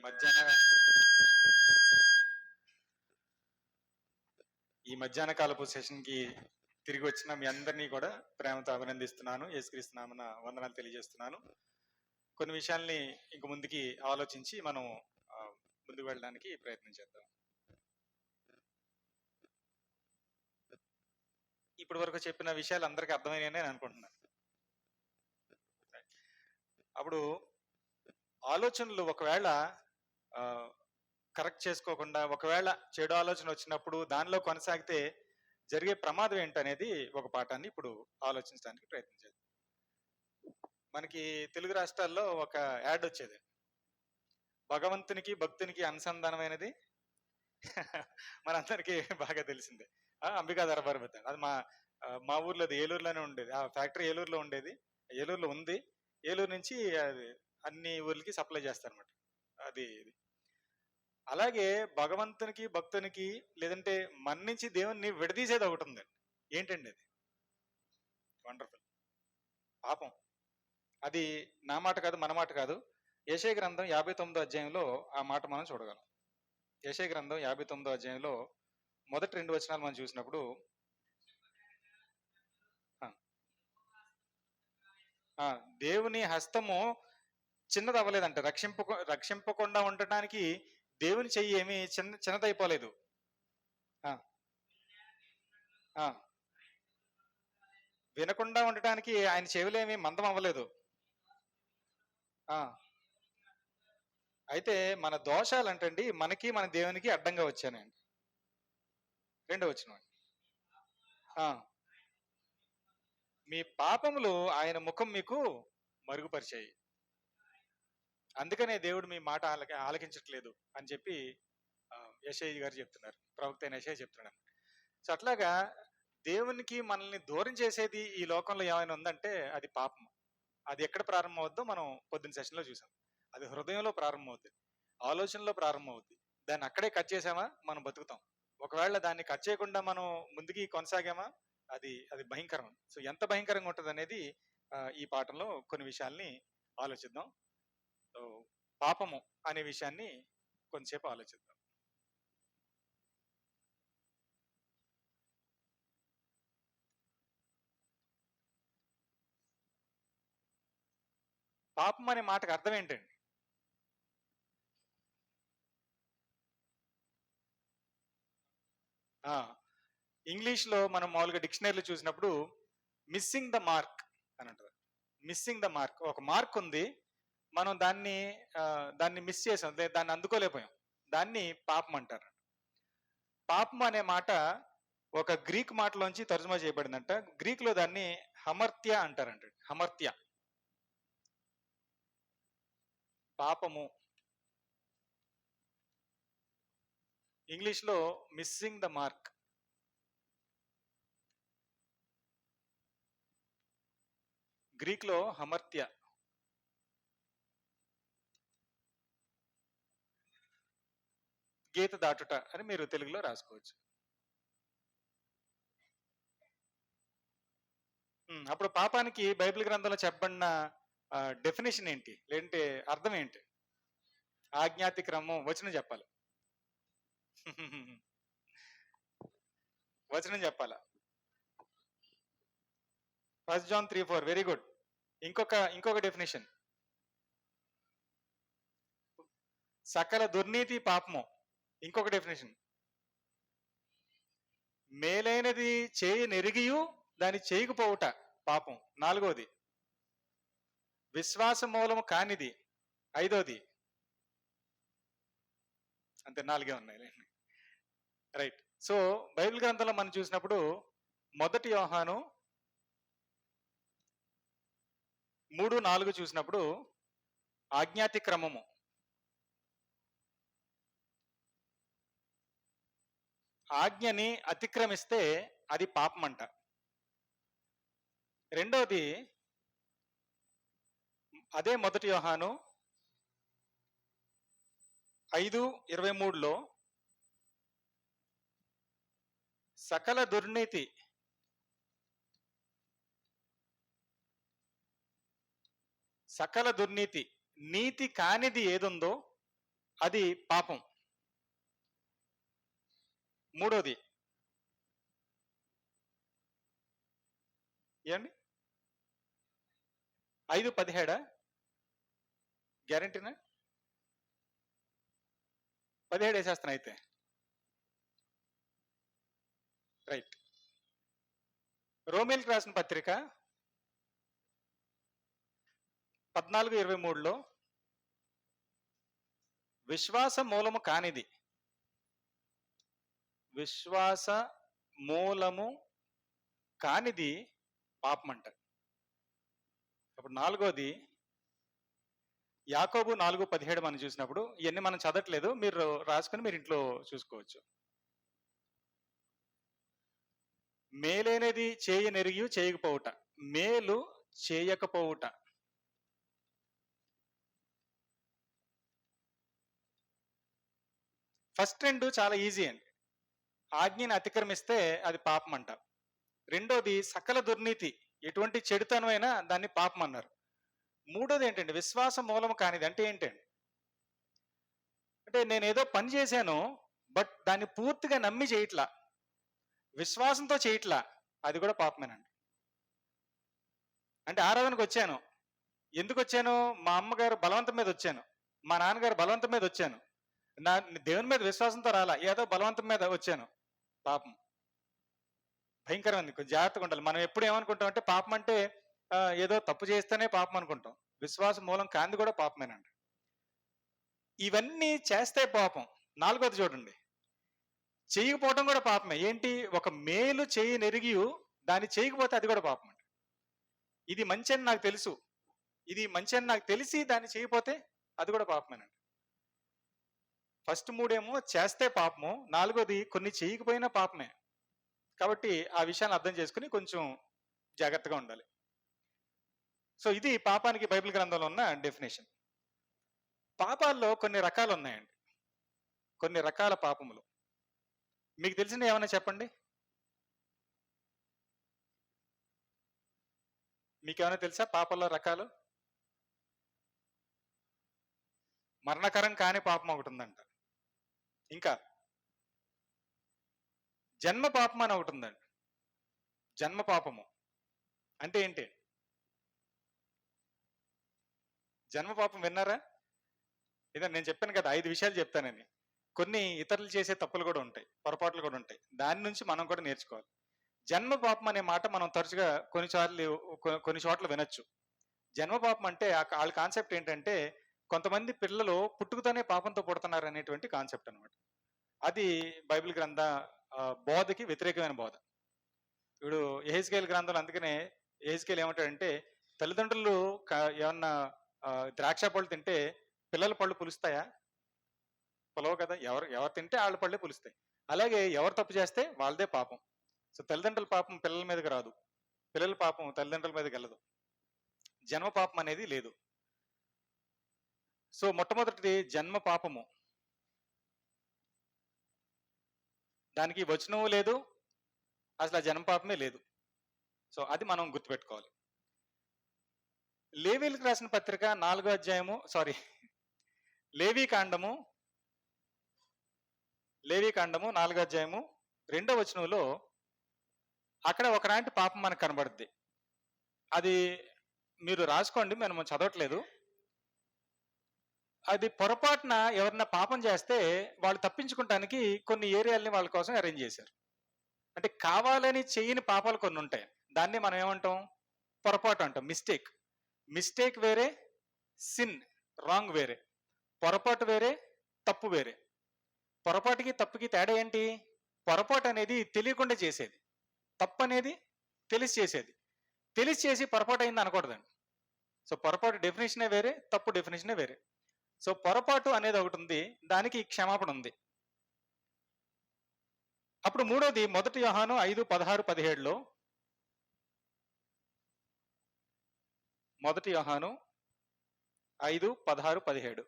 మధ్యాహ్న ఈ మధ్యాహ్న కాలపు సెషన్కి తిరిగి వచ్చిన మీ అందరినీ కూడా ప్రేమతో అభినందిస్తున్నాను. యేసుక్రీస్తు నామమున వందనాలు తెలియజేస్తున్నాను. కొన్ని విషయాల్ని ఇంక ముందుకి ఆలోచించి మనం ముందుకు వెళ్ళడానికి ప్రయత్నం చేద్దాం. ఇప్పటి వరకు చెప్పిన విషయాలు అందరికీ అర్థమైనాయని నేను అనుకుంటున్నాను. అప్పుడు ఆలోచనలు ఒకవేళ కరెక్ట్ చేసుకోకుండా ఒకవేళ చెడు ఆలోచన వచ్చినప్పుడు దానిలో కొనసాగితే జరిగే ప్రమాదం ఏంటనేది ఒక పాఠాన్ని ఇప్పుడు ఆలోచించడానికి ప్రయత్నం చేద్దాం. మనకి తెలుగు రాష్ట్రాల్లో ఒక యాడ్ వచ్చేది, భగవంతునికి భక్తునికి అనుసంధానమైనది మనందరికీ బాగా తెలిసిందే. అంబికా దర్బార్ పెద్ద అది మా ఊర్లో, అది ఏలూరులోనే ఉండేది. ఆ ఫ్యాక్టరీ ఏలూరులో ఉండేది, ఏలూరులో ఉంది. ఏలూరు నుంచి అది అన్ని ఊర్లకి సప్లై చేస్తారన్నమాట. అది అలాగే భగవంతునికి భక్తునికి లేదంటే మన నుంచి దేవుణ్ణి విడదీసేది ఒకటి ఉందండి. ఏంటండి అది? వండర్ఫుల్. పాపం. అది నా మాట కాదు, మన మాట కాదు. యెషయా గ్రంథం 59వ అధ్యాయంలో ఆ మాట మనం చూడగలం. యెషయా గ్రంథం 59వ అధ్యాయంలో మొదటి 2 వచనాలు మనం చూసినప్పుడు, దేవుని హస్తము చిన్నది అవ్వలేదంట. రక్షింపకుండా ఉండటానికి దేవుని చెయ్యి ఏమి చిన్నదైపోలేదు. వినకుండా ఉండటానికి ఆయన చెవులేమి మందం అవ్వలేదు. అయితే మన దోషాలు అంటండి మనకి మన దేవునికి అడ్డంగా వచ్చానండి. 2వ వచనం, మీ పాపములు ఆయన ముఖం మీకు మరుగుపరిచాయి, అందుకనే దేవుడు మీ మాట ఆలకించట్లేదు అని చెప్పి యెషయా గారు చెప్తున్నారు, ప్రవక్త అయిన యెషయా చెప్తున్నాడు. సో అట్లాగా దేవునికి మనల్ని దూరం చేసేది ఈ లోకంలో ఏమైనా ఉందంటే అది పాపం. అది ఎక్కడ ప్రారంభం అవుద్దో మనం పొద్దున్న సెషన్లో చూసాం. అది హృదయంలో ప్రారంభం అవుతుంది, ఆలోచనలో ప్రారంభం అవుతుంది. దాన్ని అక్కడే కట్ చేసామా మనం బతుకుతాం. ఒకవేళ దాన్ని కట్ చేయకుండా మనం ముందుకి కొనసాగామా అది భయంకరం. సో ఎంత భయంకరంగా ఉంటుంది అనేది ఈ పాఠంలో కొన్ని విషయాల్ని ఆలోచిద్దాం. పాపము అనే విషయాన్ని కొంచెంసేపు ఆలోచిద్దాం. పాపం అనే మాటకు అర్థం ఏంటండి? ఇంగ్లీష్లో మనం మామూలుగా డిక్షనరీలో చూసినప్పుడు మిస్సింగ్ ద మార్క్ అని అంటారు. మిస్సింగ్ ద మార్క్, ఒక మార్క్ ఉంది, మనం దాన్ని మిస్ చేసాం, దాన్ని అందుకోలేకపోయాం, దాన్ని పాపం అంటారు. పాపం అనే మాట ఒక గ్రీక్ మాటలోంచి తర్జుమా చేయబడిందంట. గ్రీక్ లో దాన్ని హమర్త్య అంటారంట. హమర్త్య, పాపము. ఇంగ్లీష్ లో మిస్సింగ్ ద మార్క్, గ్రీక్ లో హమర్త్య. గీత దాటుట అని మీరు తెలుగులో రాసుకోవచ్చు. అప్పుడు పాపానికి బైబిల్ గ్రంథంలో చెప్పబడిన డెఫినేషన్ ఏంటి, లేదంటే అర్థం ఏంటి? ఆజ్ఞాతిక్రమం. వచనం చెప్పాలి, వచనం చెప్పాలా? 1 John 3:4. Very good. ఇంకొక డెఫినేషన్, సకల దుర్నీతి పాపము. ఇంకొక డెఫినేషన్, మేలైనది చేయనెరిగియు దాన్ని చేయకపోవుట పాపం. 4వది, విశ్వాస మూలము కానిది. 5వది. అంతే, 4 ఉన్నాయి. రైట్. సో బైబిల్ గ్రంథంలో మనం చూసినప్పుడు 1 యోహాను 3:4 చూసినప్పుడు ఆజ్ఞాతిక్రమము, ఆజ్ఞని అతిక్రమిస్తే అది పాపం అంట. 2వది అదే 1 యోహాను 5:23లో సకల దుర్నీతి, నీతి కానిది ఏదుందో అది పాపం. మూడోది ఏమండి? 5:17 గ్యారంటీనా? 17 వేసేస్తాను అయితే. రైట్. రోమేల్కి రాసిన పత్రిక 14:23లో విశ్వాస మూలము కానిది, విశ్వాస మూలము కానిది పాపం అంటారు. అప్పుడు నాలుగోది యాకోబు 4:17 మనం చూసినప్పుడు, ఇవన్నీ మనం చదవట్లేదు, మీరు రాసుకుని మీరు ఇంట్లో చూసుకోవచ్చు. మేలైనది చేయనెరిగి చేయకపోవుట, మేలు చేయకపోవుట. ఫస్ట్ రెండు చాలా ఈజీ అండి. ఆజ్ఞని అతిక్రమిస్తే అది పాపం అంటారు. రెండోది సకల దుర్నీతి, ఎటువంటి చెడుతనమైనా దాన్ని పాపం అన్నారు. మూడోది ఏంటండి? విశ్వాస మూలము కానిది అంటే ఏంటండి? అంటే నేను ఏదో పని చేశాను, బట్ దాన్ని పూర్తిగా నమ్మి చేయట్లా, విశ్వాసంతో చేయట్లా, అది కూడా పాపమేనండి. అంటే ఆరాధనకు వచ్చాను, ఎందుకు వచ్చాను? మా అమ్మగారు బలవంతం మీద వచ్చాను, మా నాన్నగారు బలవంతం మీద వచ్చాను, నా దేవుని మీద విశ్వాసంతో రాలా, ఏదో బలవంతం మీద వచ్చాను, పాపం. భయంకరమైంది. కొంచెం జాగ్రత్తగా ఉండాలి. మనం ఎప్పుడు ఏమనుకుంటాం అంటే పాపం అంటే ఏదో తప్పు చేస్తేనే పాపం అనుకుంటాం. విశ్వాసం మూలం కాంది కూడా పాపమేనండి. ఇవన్నీ చేస్తే పాపం. నాలుగోది చూడండి, చేయకపోవటం కూడా పాపమే. ఏంటి? ఒక మేలు చేయనెరిగి దాన్ని చేయకపోతే అది కూడా పాపం అండి. ఇది మంచి అని నాకు తెలుసు, ఇది మంచి అని నాకు తెలిసి దాన్ని చేయకపోతే అది కూడా పాపమేనండి. ఫస్ట్ మూడేమో చేస్తే పాపము, నాలుగోది కొన్ని చేయకపోయినా పాపమే. కాబట్టి ఆ విషయాన్ని అర్థం చేసుకుని కొంచెం జాగ్రత్తగా ఉండాలి. సో ఇది పాపానికి బైబిల్ గ్రంథంలో ఉన్న డెఫినేషన్. పాపాల్లో కొన్ని రకాలు ఉన్నాయండి, కొన్ని రకాల పాపములు. మీకు తెలిసిన ఏమైనా చెప్పండి. మీకేమైనా తెలుసా పాపాల్లో రకాలు? మరణకరం కాని పాపం ఒకటి ఉందంట. ఇంకా జన్మ పాపం అని ఒకటి ఉందండి. జన్మ పాపము అంటే ఏంటి? జన్మ పాపం విన్నారా? ఇదే నేను చెప్పాను కదా 5 విషయాలు చెప్తానని. కొన్ని ఇతరులు చేసే తప్పులు కూడా ఉంటాయి, పొరపాట్లు కూడా ఉంటాయి. దాని నుంచి మనం కూడా నేర్చుకోవాలి. జన్మ పాపం అనే మాట మనం తరచుగా కొన్ని చోట్ల వినొచ్చు. జన్మ పాపం అంటే వాళ్ళ కాన్సెప్ట్ ఏంటంటే, కొంతమంది పిల్లలు పుట్టుకతోనే పాపంతో పుడుతున్నారు అనేటువంటి కాన్సెప్ట్ అనమాట. అది బైబిల్ గ్రంథ బోధకి వ్యతిరేకమైన బోధ. ఇప్పుడు యెహెజ్కేలు గ్రంథంలో అందుకనే యెహెజ్కేలు ఏమంటాడంటే, తల్లిదండ్రులు ఏమన్నా ద్రాక్ష పళ్ళు తింటే పిల్లల పళ్ళు పులుస్తాయా? పులవ కదా. ఎవరు ఎవరు తింటే వాళ్ళ పళ్ళే పులుస్తాయి. అలాగే ఎవరు తప్పు చేస్తే వాళ్ళదే పాపం. సో తల్లిదండ్రుల పాపం పిల్లల మీదకి రాదు, పిల్లల పాపం తల్లిదండ్రుల మీదకి వెళ్ళదు. జన్మ పాపం అనేది లేదు. సో మొట్టమొదటిది జన్మ పాపము. దానికి వచనము లేదు, అసలు ఆ జన్మ పాపమే లేదు. సో అది మనం గుర్తుపెట్టుకోవాలి. లేవీలకు రాసిన పత్రిక 4వ అధ్యాయము, లేవీ కాండము 4వ అధ్యాయము 2వ వచనంలో అక్కడ ఒకలాంటి పాపం మనకు కనబడుద్ది. అది మీరు రాసుకోండి, మనం చదవట్లేదు. అది పొరపాటున ఎవరన్నా పాపం చేస్తే వాళ్ళు తప్పించుకోవటానికి కొన్ని ఏరియాలని వాళ్ళ కోసం అరేంజ్ చేశారు. అంటే కావాలని చేయని పాపాలు కొన్ని ఉంటాయి, దాన్ని మనం ఏమంటాం? పొరపాటు అంటాం. మిస్టేక్ వేరే, సిన్ రాంగ్ వేరే. పొరపాటు వేరే, తప్పు వేరే. పొరపాటుకి తప్పుకి తేడా ఏంటి? పొరపాటు అనేది తెలియకుండా చేసేది, తప్పు అనేది తెలిసి చేసేది. తెలిసి చేసి పొరపాటు అయింది అనకూడదండి. సో పొరపాటు డెఫినేషనే వేరే, తప్పు డెఫినేషనే వేరే. సో పొరపాటు అనేది ఒకటి ఉంది, దానికి క్షమాపణ ఉంది. అప్పుడు మూడోది 1 యోహాను 5:16-17లో 1 యోహాను 5:16-17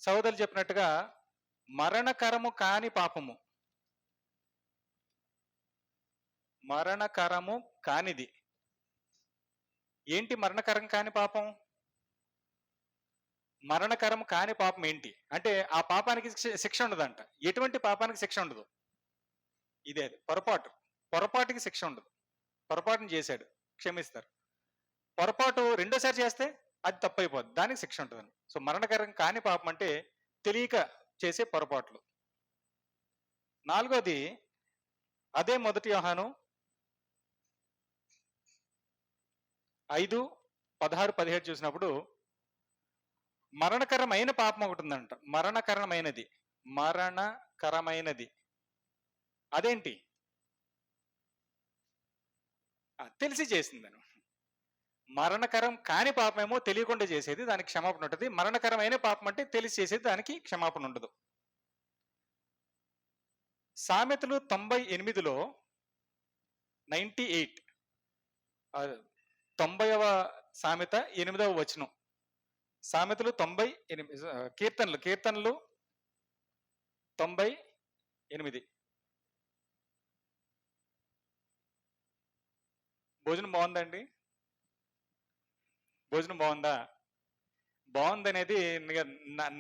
సహోదరులు చెప్పినట్టుగా మరణకరము కాని పాపము, మరణకరము కానిది ఏంటి? మరణకరం కాని పాపం మరణకరం కాని పాపం ఏంటి అంటే ఆ పాపానికి శిక్ష ఉండదంట. ఎటువంటి పాపానికి శిక్ష ఉండదు? ఇదే అది పొరపాటుకి శిక్ష ఉండదు. పొరపాటుని చేశాడు, క్షమిస్తారు. పొరపాటు రెండోసారి చేస్తే అది తప్పైపోద్ది, దానికి శిక్ష ఉంటుందండి. సో మరణకరం కాని పాపం అంటే తెలియక చేసే పొరపాట్లు. నాలుగోది అదే 1 యోహాను 5:16-17 చూసినప్పుడు మరణకరమైన పాపం ఒకటి ఉందంట. మరణకరమైనది అదేంటి? తెలిసి చేసిందని. మరణకరం కాని పాపమేమో తెలియకుండా చేసేది, దానికి క్షమాపణ ఉంటుంది. మరణకరమైన పాపం అంటే తెలిసి చేసేది, దానికి క్షమాపణ ఉండదు. సామెతలు 98లో 98 90వ సామెత 8వ వచనం. సామెతలు 98 కీర్తనలు 98. భోజనం బాగుందండి? భోజనం బాగుందా? బాగుందనేది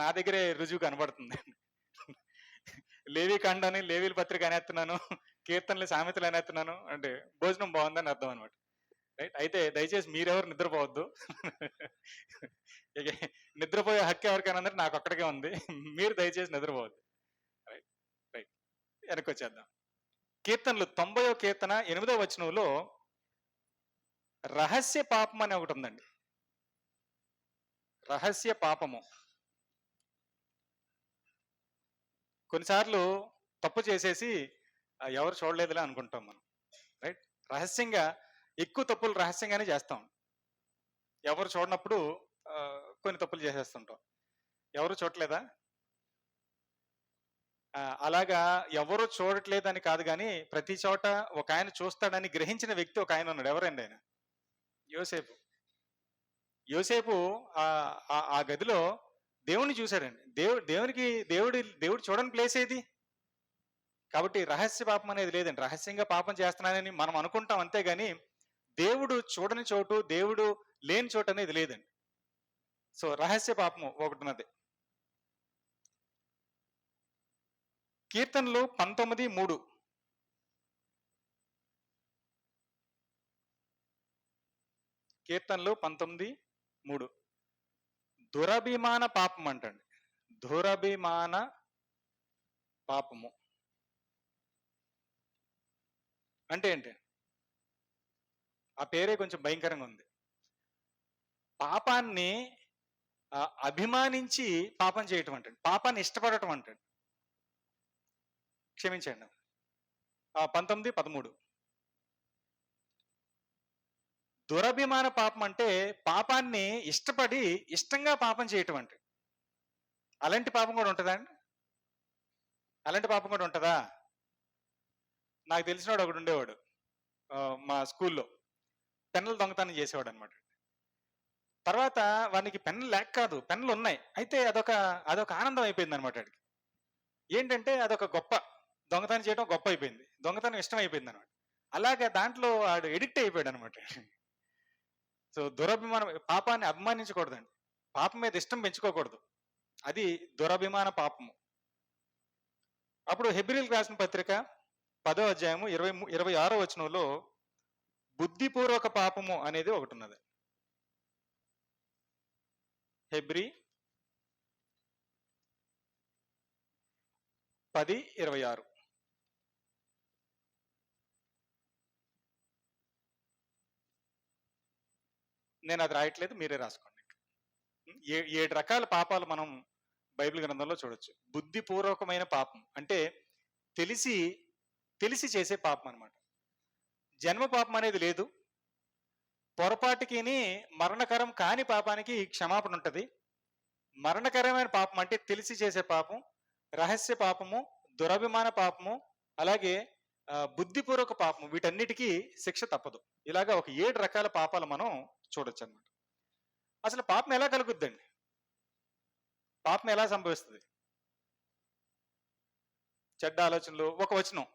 నా దగ్గరే రుజువు కనబడుతుంది. లేవి కాండాన్ని లేవీల పత్రిక అనేస్తున్నాను, కీర్తనలు సామెతలు అనేస్తున్నాను అంటే భోజనం బాగుందని అర్థం అనమాట. రైట్. అయితే దయచేసి మీరెవరు నిద్రపోవద్దు. నిద్రపోయే హక్కు ఎవరికైనా అందరూ నాకు ఒక్కడికే ఉంది. మీరు దయచేసి నిద్రపోవద్దు. రైట్ రైట్ వెనక్కి వచ్చేద్దాం. కీర్తనలు 90వ కీర్తన 8వ వచనంలో రహస్య పాపం అని ఒకటి ఉందండి. రహస్య పాపము. కొన్నిసార్లు తప్పు చేసేసి ఎవరు చూడలేదులే అనుకుంటాం మనం. రైట్. రహస్యంగా ఎక్కువ తప్పులు రహస్యంగానే చేస్తాం. ఎవరు చూడనప్పుడు కొన్ని తప్పులు చేసేస్తుంటాం. ఎవరు చూడలేదా? అలాగా ఎవరు చూడట్లేదని కాదు, కానీ ప్రతి చోట ఒక ఆయన చూస్తాడని గ్రహించిన వ్యక్తి ఒక ఆయన ఉన్నాడు. ఎవరండి ఆయన? యోసేపు. యోసేపు ఆ గదిలో దేవుణ్ణి చూశాడండి. దేవుడు చూడని ప్లేస్ ఏది? కాబట్టి రహస్య పాపం అనేది లేదండి. రహస్యంగా పాపం చేస్తున్నానని మనం అనుకుంటాం అంతేగాని దేవుడు చూడని చోటు, దేవుడు లేని చోటు అనేది లేదండి. సో రహస్య పాపము ఒకటి ఉన్నది. కీర్తనలు 19:3. కీర్తనలు 19:3. దురభిమాన పాపం అంటండి. దురభిమాన పాపము అంటే ఏంటి? ఆ పేరే కొంచెం భయంకరంగా ఉంది. పాపాన్ని అభిమానించి పాపం చేయటం అంటండి. పాపాన్ని ఇష్టపడటం అంటండి. క్షమించండి. 19:13. దురభిమాన పాపం అంటే పాపాన్ని ఇష్టపడి ఇష్టంగా పాపం చేయటం అంటే. అలాంటి పాపం కూడా ఉంటుందా అండి? అలాంటి పాపం కూడా ఉంటుందా? నాకు తెలిసినవాడు ఒకడు ఉండేవాడు మా స్కూల్లో. పెన్నులు దొంగతనం చేసేవాడు అనమాట. తర్వాత వానికి పెన్నులు లేక కాదు, పెన్నులు ఉన్నాయి. అయితే అదొక ఆనందం అయిపోయింది అనమాట వాడికి. ఏంటంటే అదొక గొప్ప, దొంగతనం చేయడం గొప్ప అయిపోయింది, దొంగతనం ఇష్టం అయిపోయింది అనమాట. అలాగే దాంట్లో వాడు ఎడిక్ట్ అయిపోయాడు అనమాట. సో దురభిమానం, పాపాన్ని అభిమానించకూడదండి. పాపం మీద ఇష్టం పెంచుకోకూడదు. అది దురభిమాన పాపము. అప్పుడు హెబ్రీయులకు రాసిన పత్రిక 10వ అధ్యాయము 26వ వచనంలో బుద్ధిపూర్వక పాపము అనేది ఒకటి ఉన్నది. హెబ్రీ 10:26. నేను అది రాయట్లేదు, మీరే రాసుకోండి. 7 రకాల పాపాలు మనం బైబిల్ గ్రంథంలో చూడొచ్చు. బుద్ధిపూర్వకమైన పాపం అంటే తెలిసి చేసే పాపం అనమాట. జన్మ పాపం అనేది లేదు. పొరపాటుకి మరణకరం కాని పాపానికి క్షమాపణ ఉంటుంది. మరణకరమైన పాపం అంటే తెలిసి చేసే పాపం, రహస్య పాపము, దురభిమాన పాపము, అలాగే బుద్ధిపూర్వక పాపము, వీటన్నిటికీ శిక్ష తప్పదు. ఇలాగా ఒక 7 రకాల పాపాలు మనం చూడొచ్చు అన్నమాట. అసలు పాపం ఎలా కలుగుద్దండి? పాపం ఎలా సంభవిస్తుంది? చెడ్డ ఆలోచనలు. ఒక వచనం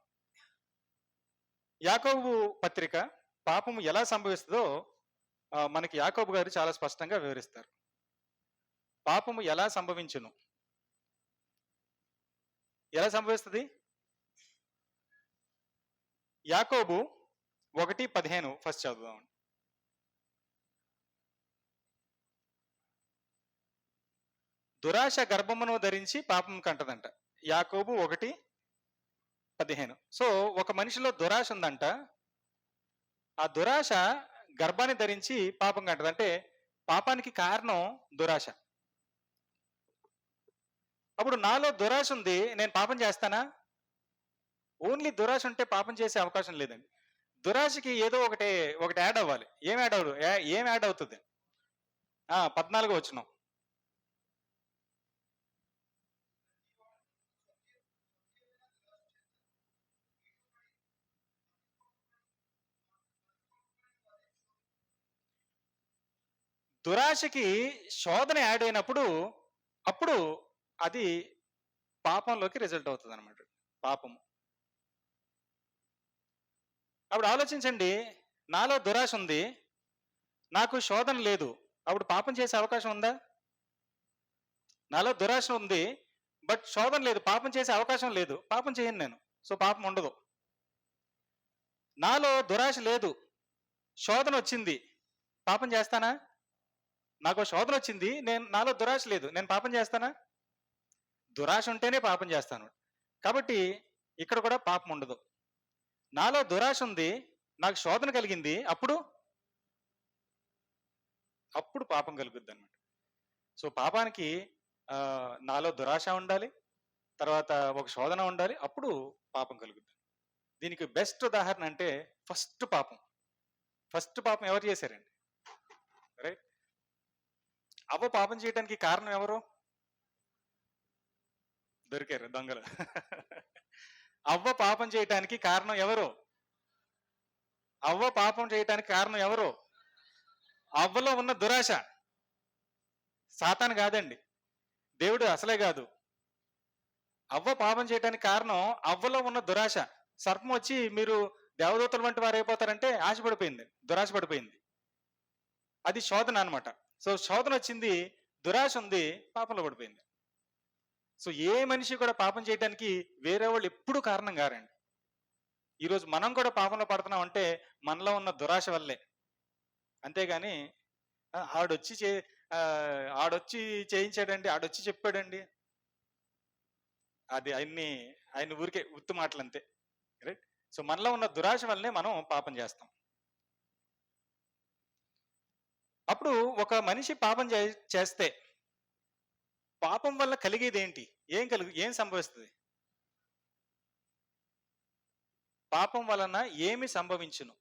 యాకోబు పత్రిక పాపము ఎలా సంభవిస్తుందో మనకి యాకోబు గారు చాలా స్పష్టంగా వివరిస్తారు. పాపము ఎలా సంభవించును? ఎలా సంభవిస్తుంది? యాకోబు 1:15 ఫస్ట్ చదువుదాం. దురాశ గర్భమును ధరించి పాపం కంటదంట. యాకోబు 1:15. సో ఒక మనిషిలో దురాశ ఉందంట. ఆ దురాశ గర్భాన్ని ధరించి పాపం కంటది. అంటే పాపానికి కారణం దురాశ. అప్పుడు నాలో దురాశ ఉంది, నేను పాపం చేస్తానా? ఓన్లీ దురాశ ఉంటే పాపం చేసే అవకాశం లేదండి. దురాశకి ఏదో ఒకటి యాడ్ అవ్వాలి. ఏం యాడ్ అవుతుంది? 14 వచనం. దురాశకి శోధన యాడ్ అయినప్పుడు అప్పుడు అది పాపంలోకి రిజల్ట్ అవుతుంది అనమాట. పాపము. అప్పుడు ఆలోచించండి, నాలో దురాశ ఉంది, నాకు శోధన లేదు, అప్పుడు పాపం చేసే అవకాశం ఉందా? నాలో దురాశ ఉంది, బట్ శోధన లేదు, పాపం చేసే అవకాశం లేదు, పాపం చేయను నేను. సో పాపం ఉండదు. నాలో దురాశ లేదు, శోధన వచ్చింది, పాపం చేస్తానా? నాకు శోధన వచ్చింది, నాలో దురాశ లేదు, నేను పాపం చేస్తానా? దురాశ ఉంటేనే పాపం చేస్తాను. కాబట్టి ఇక్కడ కూడా పాపం ఉండదు. నాలో దురాశ ఉంది, నాకు శోధన కలిగింది, అప్పుడు పాపం కలుగుద్ది అనమాట. సో పాపానికి నాలో దురాశ ఉండాలి, తర్వాత ఒక శోధన ఉండాలి, అప్పుడు పాపం కలుగుద్ది. దీనికి బెస్ట్ ఉదాహరణ అంటే ఫస్ట్ పాపం ఎవరు చేశారండి? రైట్. అవ్వ పాపం చేయడానికి కారణం ఎవరు? దొరికారు దొంగలు. అవ్వ పాపం చేయటానికి కారణం ఎవరు? అవ్వ పాపం చేయటానికి కారణం ఎవరు? అవ్వలో ఉన్న దురాశ. సాతాను కాదండి, దేవుడు అసలే కాదు. అవ్వ పాపం చేయడానికి కారణం అవ్వలో ఉన్న దురాశ. సర్పం వచ్చి మీరు దేవదూతల వంటి వారు అయిపోతారంటే ఆశపడిపోయింది, దురాశ పడిపోయింది. అది శోధన అనమాట. సో శోధన వచ్చింది, దురాశ ఉంది, పాపంలో పడిపోయింది. సో ఏ మనిషి కూడా పాపం చేయడానికి వేరే వాళ్ళు ఎప్పుడు కారణం కారండి. ఈరోజు మనం కూడా పాపంలో పడుతున్నాం అంటే మనలో ఉన్న దురాశ వల్లే. అంతేగాని ఆడొచ్చి చేయించాడండి, ఆడొచ్చి చెప్పాడండి, అది ఆయన ఊరికే ఉత్తు మాటలు అంతే. రైట్. సో మనలో ఉన్న దురాశ వల్లనే మనం పాపం చేస్తాం. అప్పుడు ఒక మనిషి పాపం చేస్తే పాపం వల్ల కలిగేది ఏంటి? ఏం సంభవిస్తుంది? పాపం వలన ఏమి సంభవించును?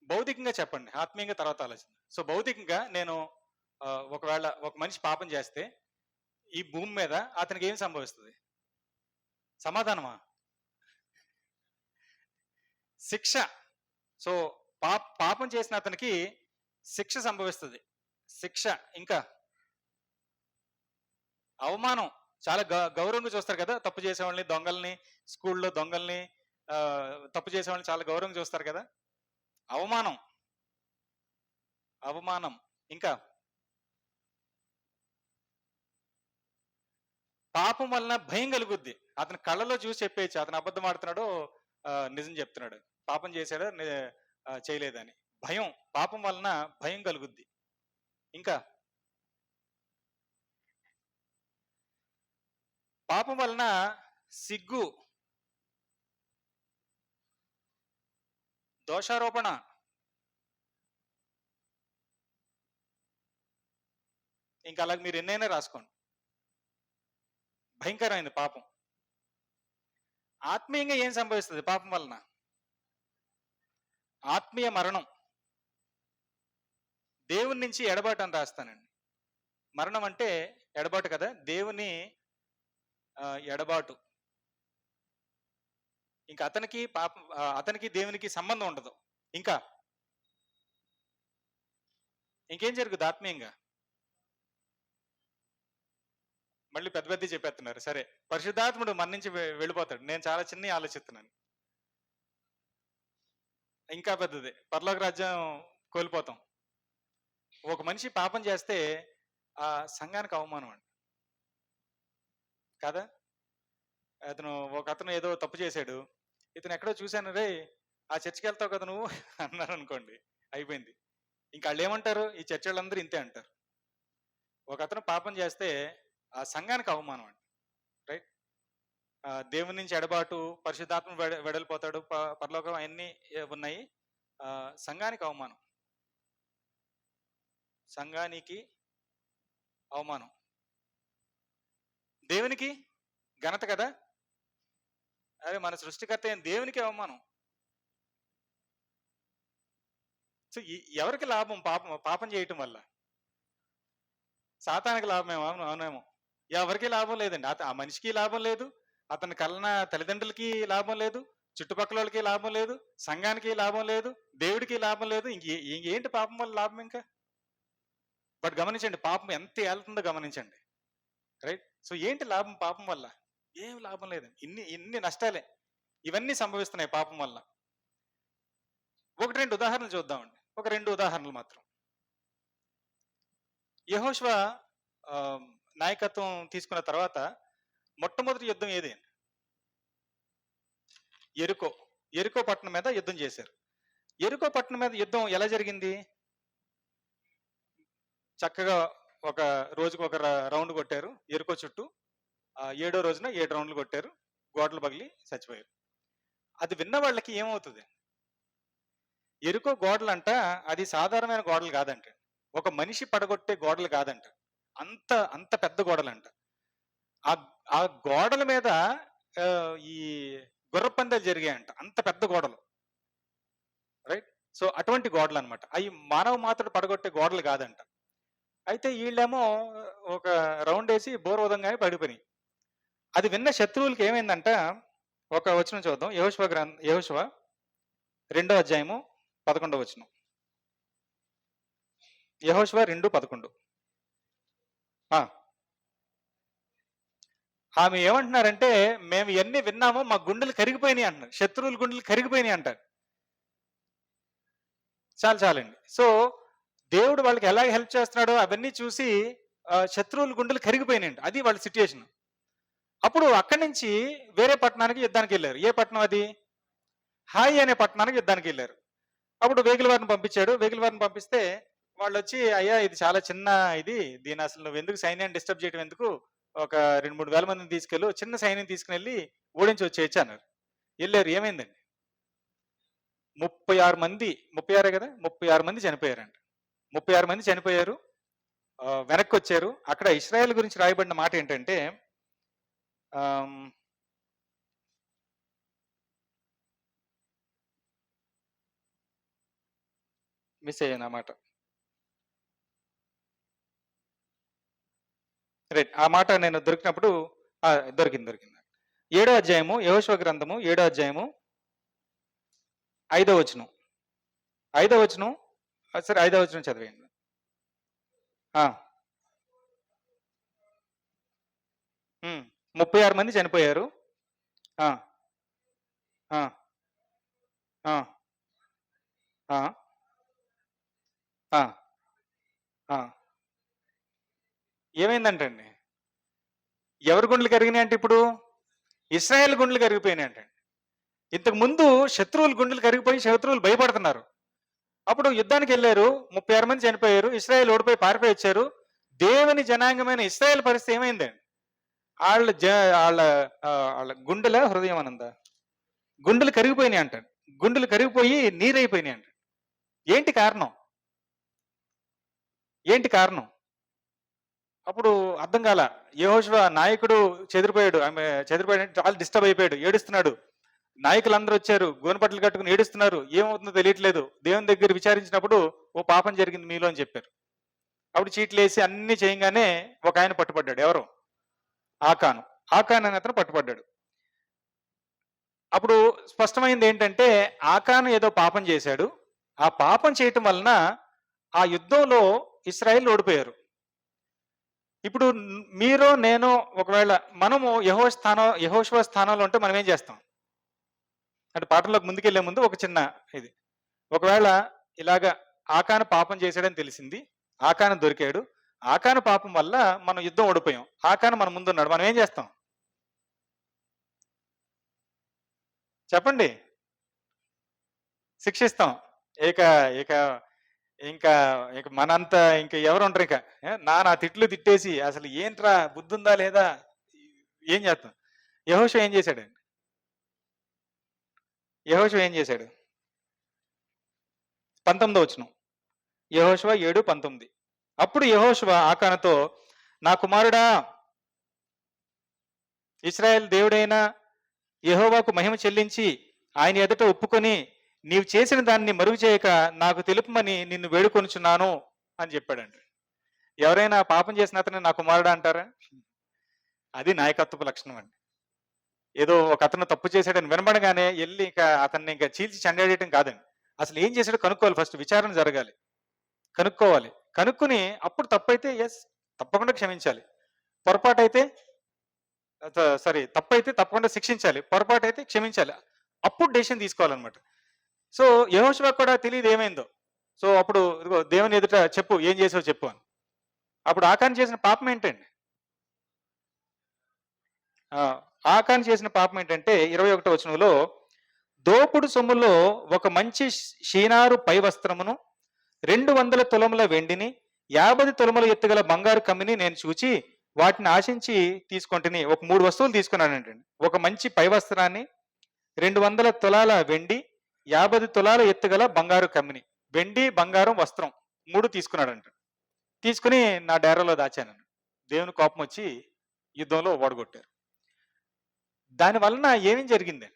భౌతికంగా చెప్పండి, ఆత్మీయంగా తర్వాత ఆలోచన. సో భౌతికంగా నేను ఒకవేళ ఒక మనిషి పాపం చేస్తే ఈ భూమి మీద అతనికి ఏం సంభవిస్తుంది? సమాధానమా? శిక్ష. సో పాపం చేసిన అతనికి శిక్ష సంభవిస్తుంది. శిక్ష, ఇంకా అవమానం. చాలా గౌరవంగా చూస్తారు కదా తప్పు చేసేవాళ్ళని, దొంగల్ని, స్కూల్లో దొంగల్ని, తప్పు చేసేవాళ్ళని చాలా గౌరవంగా చూస్తారు కదా. అవమానం. ఇంకా పాపం వలన భయం కలుగుద్ది. అతని కళ్ళలో చూసి చెప్పేయచ్చు అతను అబద్ధం ఆడుతున్నాడో నిజం చెప్తున్నాడు, పాపం చేశాడో చేయలేదని. భయం, పాపం వలన భయం కలుగుద్ది. ఇంకా పాపం వలన సిగ్గు, దోషారోపణ, ఇంకా అలాగే మీరు ఎన్నైనా రాసుకోండి. భయంకరమైంది పాపం. ఆత్మీయంగా ఏం సంభవిస్తుంది పాపం వలన? ఆత్మీయ మరణం. దేవుని నుంచి ఎడబాటు అని రాస్తానండి. మరణం అంటే ఎడబాటు కదా, దేవుని ఎడబాటు. ఇంకా అతనికి దేవునికి సంబంధం ఉండదు. ఇంకేం జరుగుతుంది ఆత్మీయంగా? మళ్ళీ పెద్ద చెప్పేస్తున్నారు. సరే, పరిశుద్ధాత్ముడు మన నుంచి వెళ్ళిపోతాడు. నేను చాలా చిన్న ఆలోచిస్తున్నాను. ఇంకా పెద్దది. పరలోక రాజ్యం కోల్పోతాం. ఒక మనిషి పాపం చేస్తే ఆ సంఘానికి అవమానం అండి. కదా! ఒకతను ఏదో తప్పు చేశాడు. ఇతను ఎక్కడో చూసాను, రే ఆ చర్చికి వెళ్తావు కదా నువ్వు అన్నారు అనుకోండి, అయిపోయింది. ఇంకా వాళ్ళు ఏమంటారు, ఈ చర్చ్ వాళ్ళందరూ ఇంతే అంటారు. ఒకతను పాపం చేస్తే ఆ సంఘానికి అవమానం అండి. రైట్. దేవుని నుంచి ఎడబాటు, పరిశుద్ధాత్మ వెడలిపోతాడు, పరలోకం అన్నీ ఉన్నాయి. సంఘానికి అవమానం, సంఘానికి అవమానం, దేవునికి ఘనత కదా. అరే మన సృష్టికర్త అయిన దేవునికి అవమానం. సో ఎవరికి లాభం పాపం చేయటం వల్ల? సాతానికి లాభమేమో, అవునేమో. ఎవరికి లాభం లేదండి. ఆ మనిషికి లాభం లేదు, అతని కలన తల్లిదండ్రులకి లాభం లేదు, చుట్టుపక్కల వాళ్ళకి లాభం లేదు, సంఘానికి లాభం లేదు, దేవుడికి లాభం లేదు. ఇంకేంటి పాపం వల్ల లాభం ఇంకా? బట్ గమనించండి, పాపం ఎంత వెళ్తుందో గమనించండి. రైట్. సో ఏంటి లాభం పాపం వల్ల? ఏం లాభం లేదండి. ఇన్ని నష్టాలే ఇవన్నీ సంభవిస్తున్నాయి పాపం వల్ల. ఒకటి రెండు ఉదాహరణలు చూద్దామండి. ఒక 2 ఉదాహరణలు మాత్రం. యెహోషువ నాయకత్వం తీసుకున్న తర్వాత మొట్టమొదటి యుద్ధం ఏది? ఎరికో పట్టణం మీద యుద్ధం చేశారు. ఎరికో పట్టణం మీద యుద్ధం ఎలా జరిగింది? చక్కగా ఒక రోజుకు ఒక రౌండ్ కొట్టారు ఎరికో చుట్టూ. 7వ రోజున 7 రౌండ్లు కొట్టారు, గోడలు పగిలి చచ్చిపోయారు. అది విన్న వాళ్ళకి ఏమవుతుంది? ఎరుకో గోడలంట అది సాధారణమైన గోడలు కాదంట, ఒక మనిషి పడగొట్టే గోడలు కాదంట, అంత పెద్ద గోడలంట. ఆ గోడల మీద ఈ గుర్రపందాలు జరిగాయంట, అంత పెద్ద గోడలు. రైట్. సో అటువంటి గోడలు అనమాట. అవి మానవ మాత్రుడు పడగొట్టే గోడలు కాదంట. అయితే వీళ్ళేమో ఒక రౌండ్ వేసి బోర్వదంగానే పడిపోయి. అది విన్న శత్రువులకి ఏమైందంట? ఒక వచనం చూద్దాం. యెహోషువ 2వ అధ్యాయము 11వ వచనం. యెహోషువ 2:11. ఆమె ఏమంటున్నారంటే, మేము ఎన్ని విన్నామో మా గుండెలు కరిగిపోయినాయి అంటున్నారు. శత్రువుల గుండెలు కరిగిపోయినాయి అంటారు. చాలండి. సో దేవుడు వాళ్ళకి ఎలా హెల్ప్ చేస్తున్నాడో అవన్నీ చూసి శత్రువుల గుండెలు కరిగిపోయినాయండి. అది వాళ్ళ సిచ్యుయేషన్. అప్పుడు అక్కడి నుంచి వేరే పట్టణానికి యుద్ధానికి వెళ్ళారు. ఏ పట్టణం అది? హాయి అనే పట్టణానికి యుద్ధానికి వెళ్ళారు. అప్పుడు వేగుల వారిని పంపించాడు. వేగుల వారిని పంపిస్తే వాళ్ళు వచ్చి, అయ్యా ఇది చాలా చిన్న దీని అసలు నువ్వు ఎందుకు సైన్యాన్ని డిస్టర్బ్ చేయడం ఎందుకు, ఒక 2-3 వేల మందిని తీసుకెళ్ళు, చిన్న సైన్యం తీసుకుని వెళ్ళి ఓడించి వచ్చేయచ్చు అన్నారు. వెళ్ళారు. ఏమైందండి? 36 మంది, 36 కదా, 36 మంది చనిపోయారంట. 36 మంది చనిపోయారు, వెనక్కి వచ్చారు. అక్కడ ఇశ్రాయేల్ గురించి రాయబడిన మాట ఏంటంటే, మిస్ అయ్యాను ఆ మాట. రైట్. ఆ మాట నేను దొరికినప్పుడు దొరికింది. 7వ అధ్యాయము, యెహోషువ గ్రంథము 7వ అధ్యాయము 5వ వచనం. 5వ వచనం, సరే 5వ వచనం చదివేయండి. 36 మంది చనిపోయారు. ఏమైందంటండి? ఎవరి గుండెలు కరిగినాయి అంటే ఇప్పుడు ఇశ్రాయేల్ గుండెలు కరిగిపోయినాయి అంటండి. ఇంతకు ముందు శత్రువుల గుండెలు కరిగిపోయి శత్రువులు భయపడుతున్నారు. అప్పుడు యుద్ధానికి వెళ్ళారు, 36 మంది చనిపోయారు, ఇశ్రాయేల్ ఓడిపోయి పారిపోయి వచ్చారు. దేవుని జనాంగమైన ఇశ్రాయేల్ పరిస్థితి ఏమైందండి? వాళ్ళ గుండెల హృదయం అనందా గుండెలు కరిగిపోయినాయి అంటాడు. గుండెలు కరిగిపోయి నీరైపోయినాయి అంట. ఏంటి కారణం? అప్పుడు అర్థం కాల. యెహోషువ నాయకుడు చెదిరిపోయాడు, చాలా డిస్టర్బ్ అయిపోయాడు, ఏడుస్తున్నాడు. నాయకులందరూ వచ్చారు, గోనపట్లు కట్టుకుని ఏడుస్తున్నారు. ఏమవుతుందో తెలియట్లేదు. దేవుని దగ్గర విచారించినప్పుడు, ఓ పాపం జరిగింది మీలో అని చెప్పారు. అప్పుడు చీట్లు వేసి అన్ని చేయగానే ఒక ఆయన పట్టుబడ్డాడు. ఎవరు? ఆకాను అనే అతను పట్టుబడ్డాడు. అప్పుడు స్పష్టమైంది ఏంటంటే, ఆకాను ఏదో పాపం చేశాడు. ఆ పాపం చేయటం వలన ఆ యుద్ధంలో ఇశ్రాయేల్ ఓడిపోయారు. ఇప్పుడు మీరు నేను ఒకవేళ మనము యెహోషువ స్థానంలో ఉంటే మనం ఏం చేస్తాం అంటే, పాఠంలోకి ముందుకెళ్లే ముందు ఒక చిన్న ఇది, ఒకవేళ ఇలాగ ఆకాను పాపం చేశాడని తెలిసింది. ఆకాను దొరికాడు. ఆకాను పాపం వల్ల మనం యుద్ధం ఓడిపోయాం. ఆకాను మన ముందున్నాడు. మనం ఏం చేస్తాం? చెప్పండి. శిక్షిస్తాం. ఇక ఇక ఇంకా ఇక మనంత ఇంక ఎవరుండరు ఇక. నా తిట్లు తిట్టేసి అసలు ఏంట్రా బుద్ధుందా లేదా? ఏం చేస్తాం? యెహోషువ ఏం చేశాడండి? యెహోషువ ఏం చేశాడు? 19వ వచనం. యెహోషువ 7:19. అప్పుడు యెహోషువ ఆకానుతో, నా కుమారుడా, ఇశ్రాయేలు దేవుడైన యెహోవాకు మహిమ చెల్లించి ఆయన ఎదుట ఒప్పుకొని నీవు చేసిన దాన్ని మరుగు చేయక నాకు తెలుపమని నిన్ను వేడుకొనుచున్నాను అని చెప్పాడండి. ఎవరైనా పాపం చేసిన అతన్ని నా కుమారుడా అంటారా? అది నాయకత్వపు లక్షణం అండి. ఏదో ఒక అతను తప్పు చేశాడని వినబడగానే ఎళ్లి ఇక అతన్ని ఇంకా చీల్చి చెండాడేయటం కాదండి. అసలు ఏం చేశాడో కనుక్కోవాలి, ఫస్ట్ విచారణ జరగాలి. కనుక్కోవాలి. కనుక్కొని అప్పుడు తప్పైతే తప్పకుండా క్షమించాలి. పొరపాటైతే తప్పైతే తప్పకుండా శిక్షించాలి. పొరపాటైతే క్షమించాలి. అప్పుడు డెసిషన్ తీసుకోవాలన్నమాట. సో యెహోషువకు కూడా తెలీదు ఏమైందో. సో అప్పుడు ఇదిగో దేవుని ఎదుట చెప్పు, ఏం చేసావో చెప్పు అని. అప్పుడు ఆకాను చేసిన పాపం ఏంటండి? ఆకాను చేసిన పాపం ఏంటంటే 21వ వచనంలో, దోపుడు సొమ్ములో ఒక మంచి షీనారు పై వస్త్రమును 200 తులముల వెండిని 50 తులముల ఎత్తుగల బంగారు కమ్మిని నేను చూచి వాటిని ఆశించి తీసుకొంటిని. ఒక 3 వస్తువులు తీసుకున్నానండి. ఒక మంచి పై వస్త్రాన్ని, 200 తులాల వెండి, 50 తులాల ఎత్తుగల బంగారు కమ్మిని. వెండి, బంగారం, వస్త్రం 3 తీసుకున్నాడంట. తీసుకుని నా డేరాలో దాచాను. దేవుని కోపం వచ్చి యుద్ధంలో ఓడగొట్టారు. దాని వలన ఏమేం జరిగింది?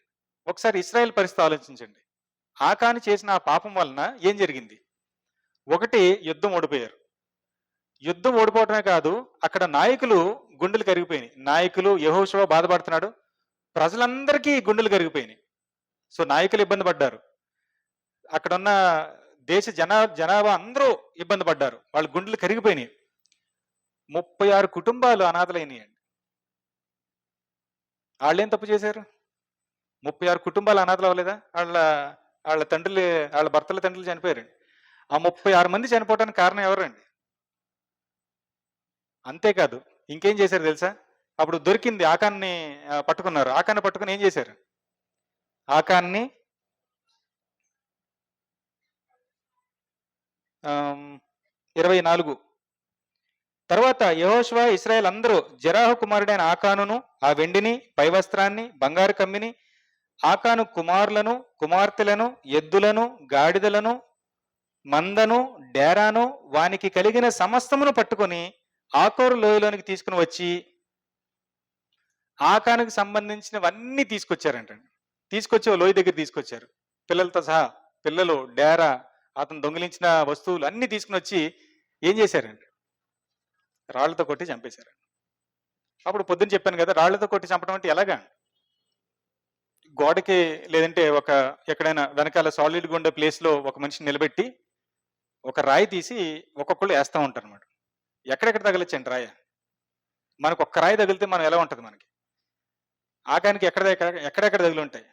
ఒకసారి ఇశ్రాయేల్ పరిస్థితి ఆలోచించండి. ఆకాను చేసిన ఆ పాపం వలన ఏం జరిగింది? ఒకటి, యుద్ధం ఓడిపోయారు. యుద్ధం ఓడిపోవటమే కాదు, అక్కడ నాయకులు గుండెలు కరిగిపోయినాయి. నాయకులు, యెహోషువ బాధపడుతున్నాడు. ప్రజలందరికీ గుండెలు కరిగిపోయినాయి. సో నాయకులు ఇబ్బంది పడ్డారు. అక్కడున్న దేశ జనాభా అందరూ ఇబ్బంది పడ్డారు. వాళ్ళ గుండెలు కరిగిపోయినాయి. 36 కుటుంబాలు అనాథలైనాయండి. వాళ్ళేం తప్పు చేశారు? 36 కుటుంబాలు అనాథలు అవ్వలేదా? వాళ్ళ తండ్రులు, వాళ్ళ భర్తల తండ్రులు చనిపోయారండి. ఆ 36 మంది చనిపోవడానికి కారణం ఎవరండి? అంతేకాదు ఇంకేం చేశారు తెలుసా? అప్పుడు దొరికింది, ఆకాన్ని పట్టుకున్నారు. ఆకాన్ని పట్టుకుని ఏం చేశారు? ఆకాన్ని 24. తర్వాత యెహోషువ ఇశ్రాయేల్ అందరూ జెరాహు కుమారుడైన ఆకానును, ఆ వెండిని, పై వస్త్రాన్ని, బంగారు కమ్మిని, ఆకాను కుమారులను, కుమార్తెలను, ఎద్దులను, గాడిదలను, మందను, డేరాను, వానికి కలిగిన సమస్తమును పట్టుకొని ఆకోరు లోయలోనికి తీసుకుని వచ్చి ఆకానుకు సంబంధించినవన్నీ తీసుకొచ్చారంటండి. తీసుకొచ్చి లోయ దగ్గర తీసుకొచ్చారు. పిల్లలతో సహా, పిల్లలు, డేరా, అతను దొంగిలించిన వస్తువులు అన్ని తీసుకుని వచ్చి ఏం చేశారండి? రాళ్లతో కొట్టి చంపేశారు. అప్పుడు పొద్దున్న చెప్పాను కదా, రాళ్లతో కొట్టి చంపడం అంటే ఎలాగా? గోడకి లేదంటే ఎక్కడైనా వెనకాల సాలిడ్ గుండె ప్లేస్ లో ఒక మనిషిని నిలబెట్టి ఒక రాయి తీసి ఒక్కొక్కళ్ళు వేస్తూ ఉంటారు అన్నమాట. ఎక్కడెక్కడ తగలచ్చండి రాయ? మనకు ఒక్క రాయి తగిలితే మనం ఎలా ఉంటుంది? మనకి ఆకానికి ఎక్కడెక్కడ తగిలి ఉంటాయి?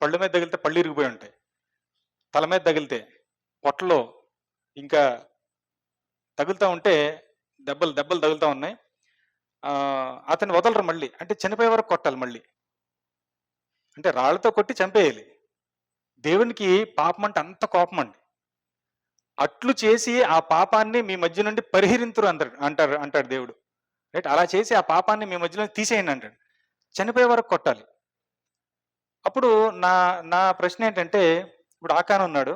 పళ్ళు మీద తగిలితే పళ్ళు ఇరిగిపోయి ఉంటాయి. తల మీద తగిలితే, పొట్టలో ఇంకా తగులుతూ ఉంటే దెబ్బలు తగులుతూ ఉన్నాయి. అతన్ని వదలరు మళ్ళీ. అంటే చనిపోయే వరకు కొట్టాలి మళ్ళీ. అంటే రాళ్లతో కొట్టి చంపేయాలి. దేవునికి పాపం అంటే అంత కోపం అండి. అట్లు చేసి ఆ పాపాన్ని మీ మధ్య నుండి పరిహరింతురు అంటాడు దేవుడు. రైట్? అలా చేసి ఆ పాపాన్ని మీ మధ్యలో తీసేయండి అంటాడు. చనిపోయే వరకు కొట్టాలి. అప్పుడు నా ప్రశ్న ఏంటంటే, ఇప్పుడు ఆకాను ఉన్నాడు,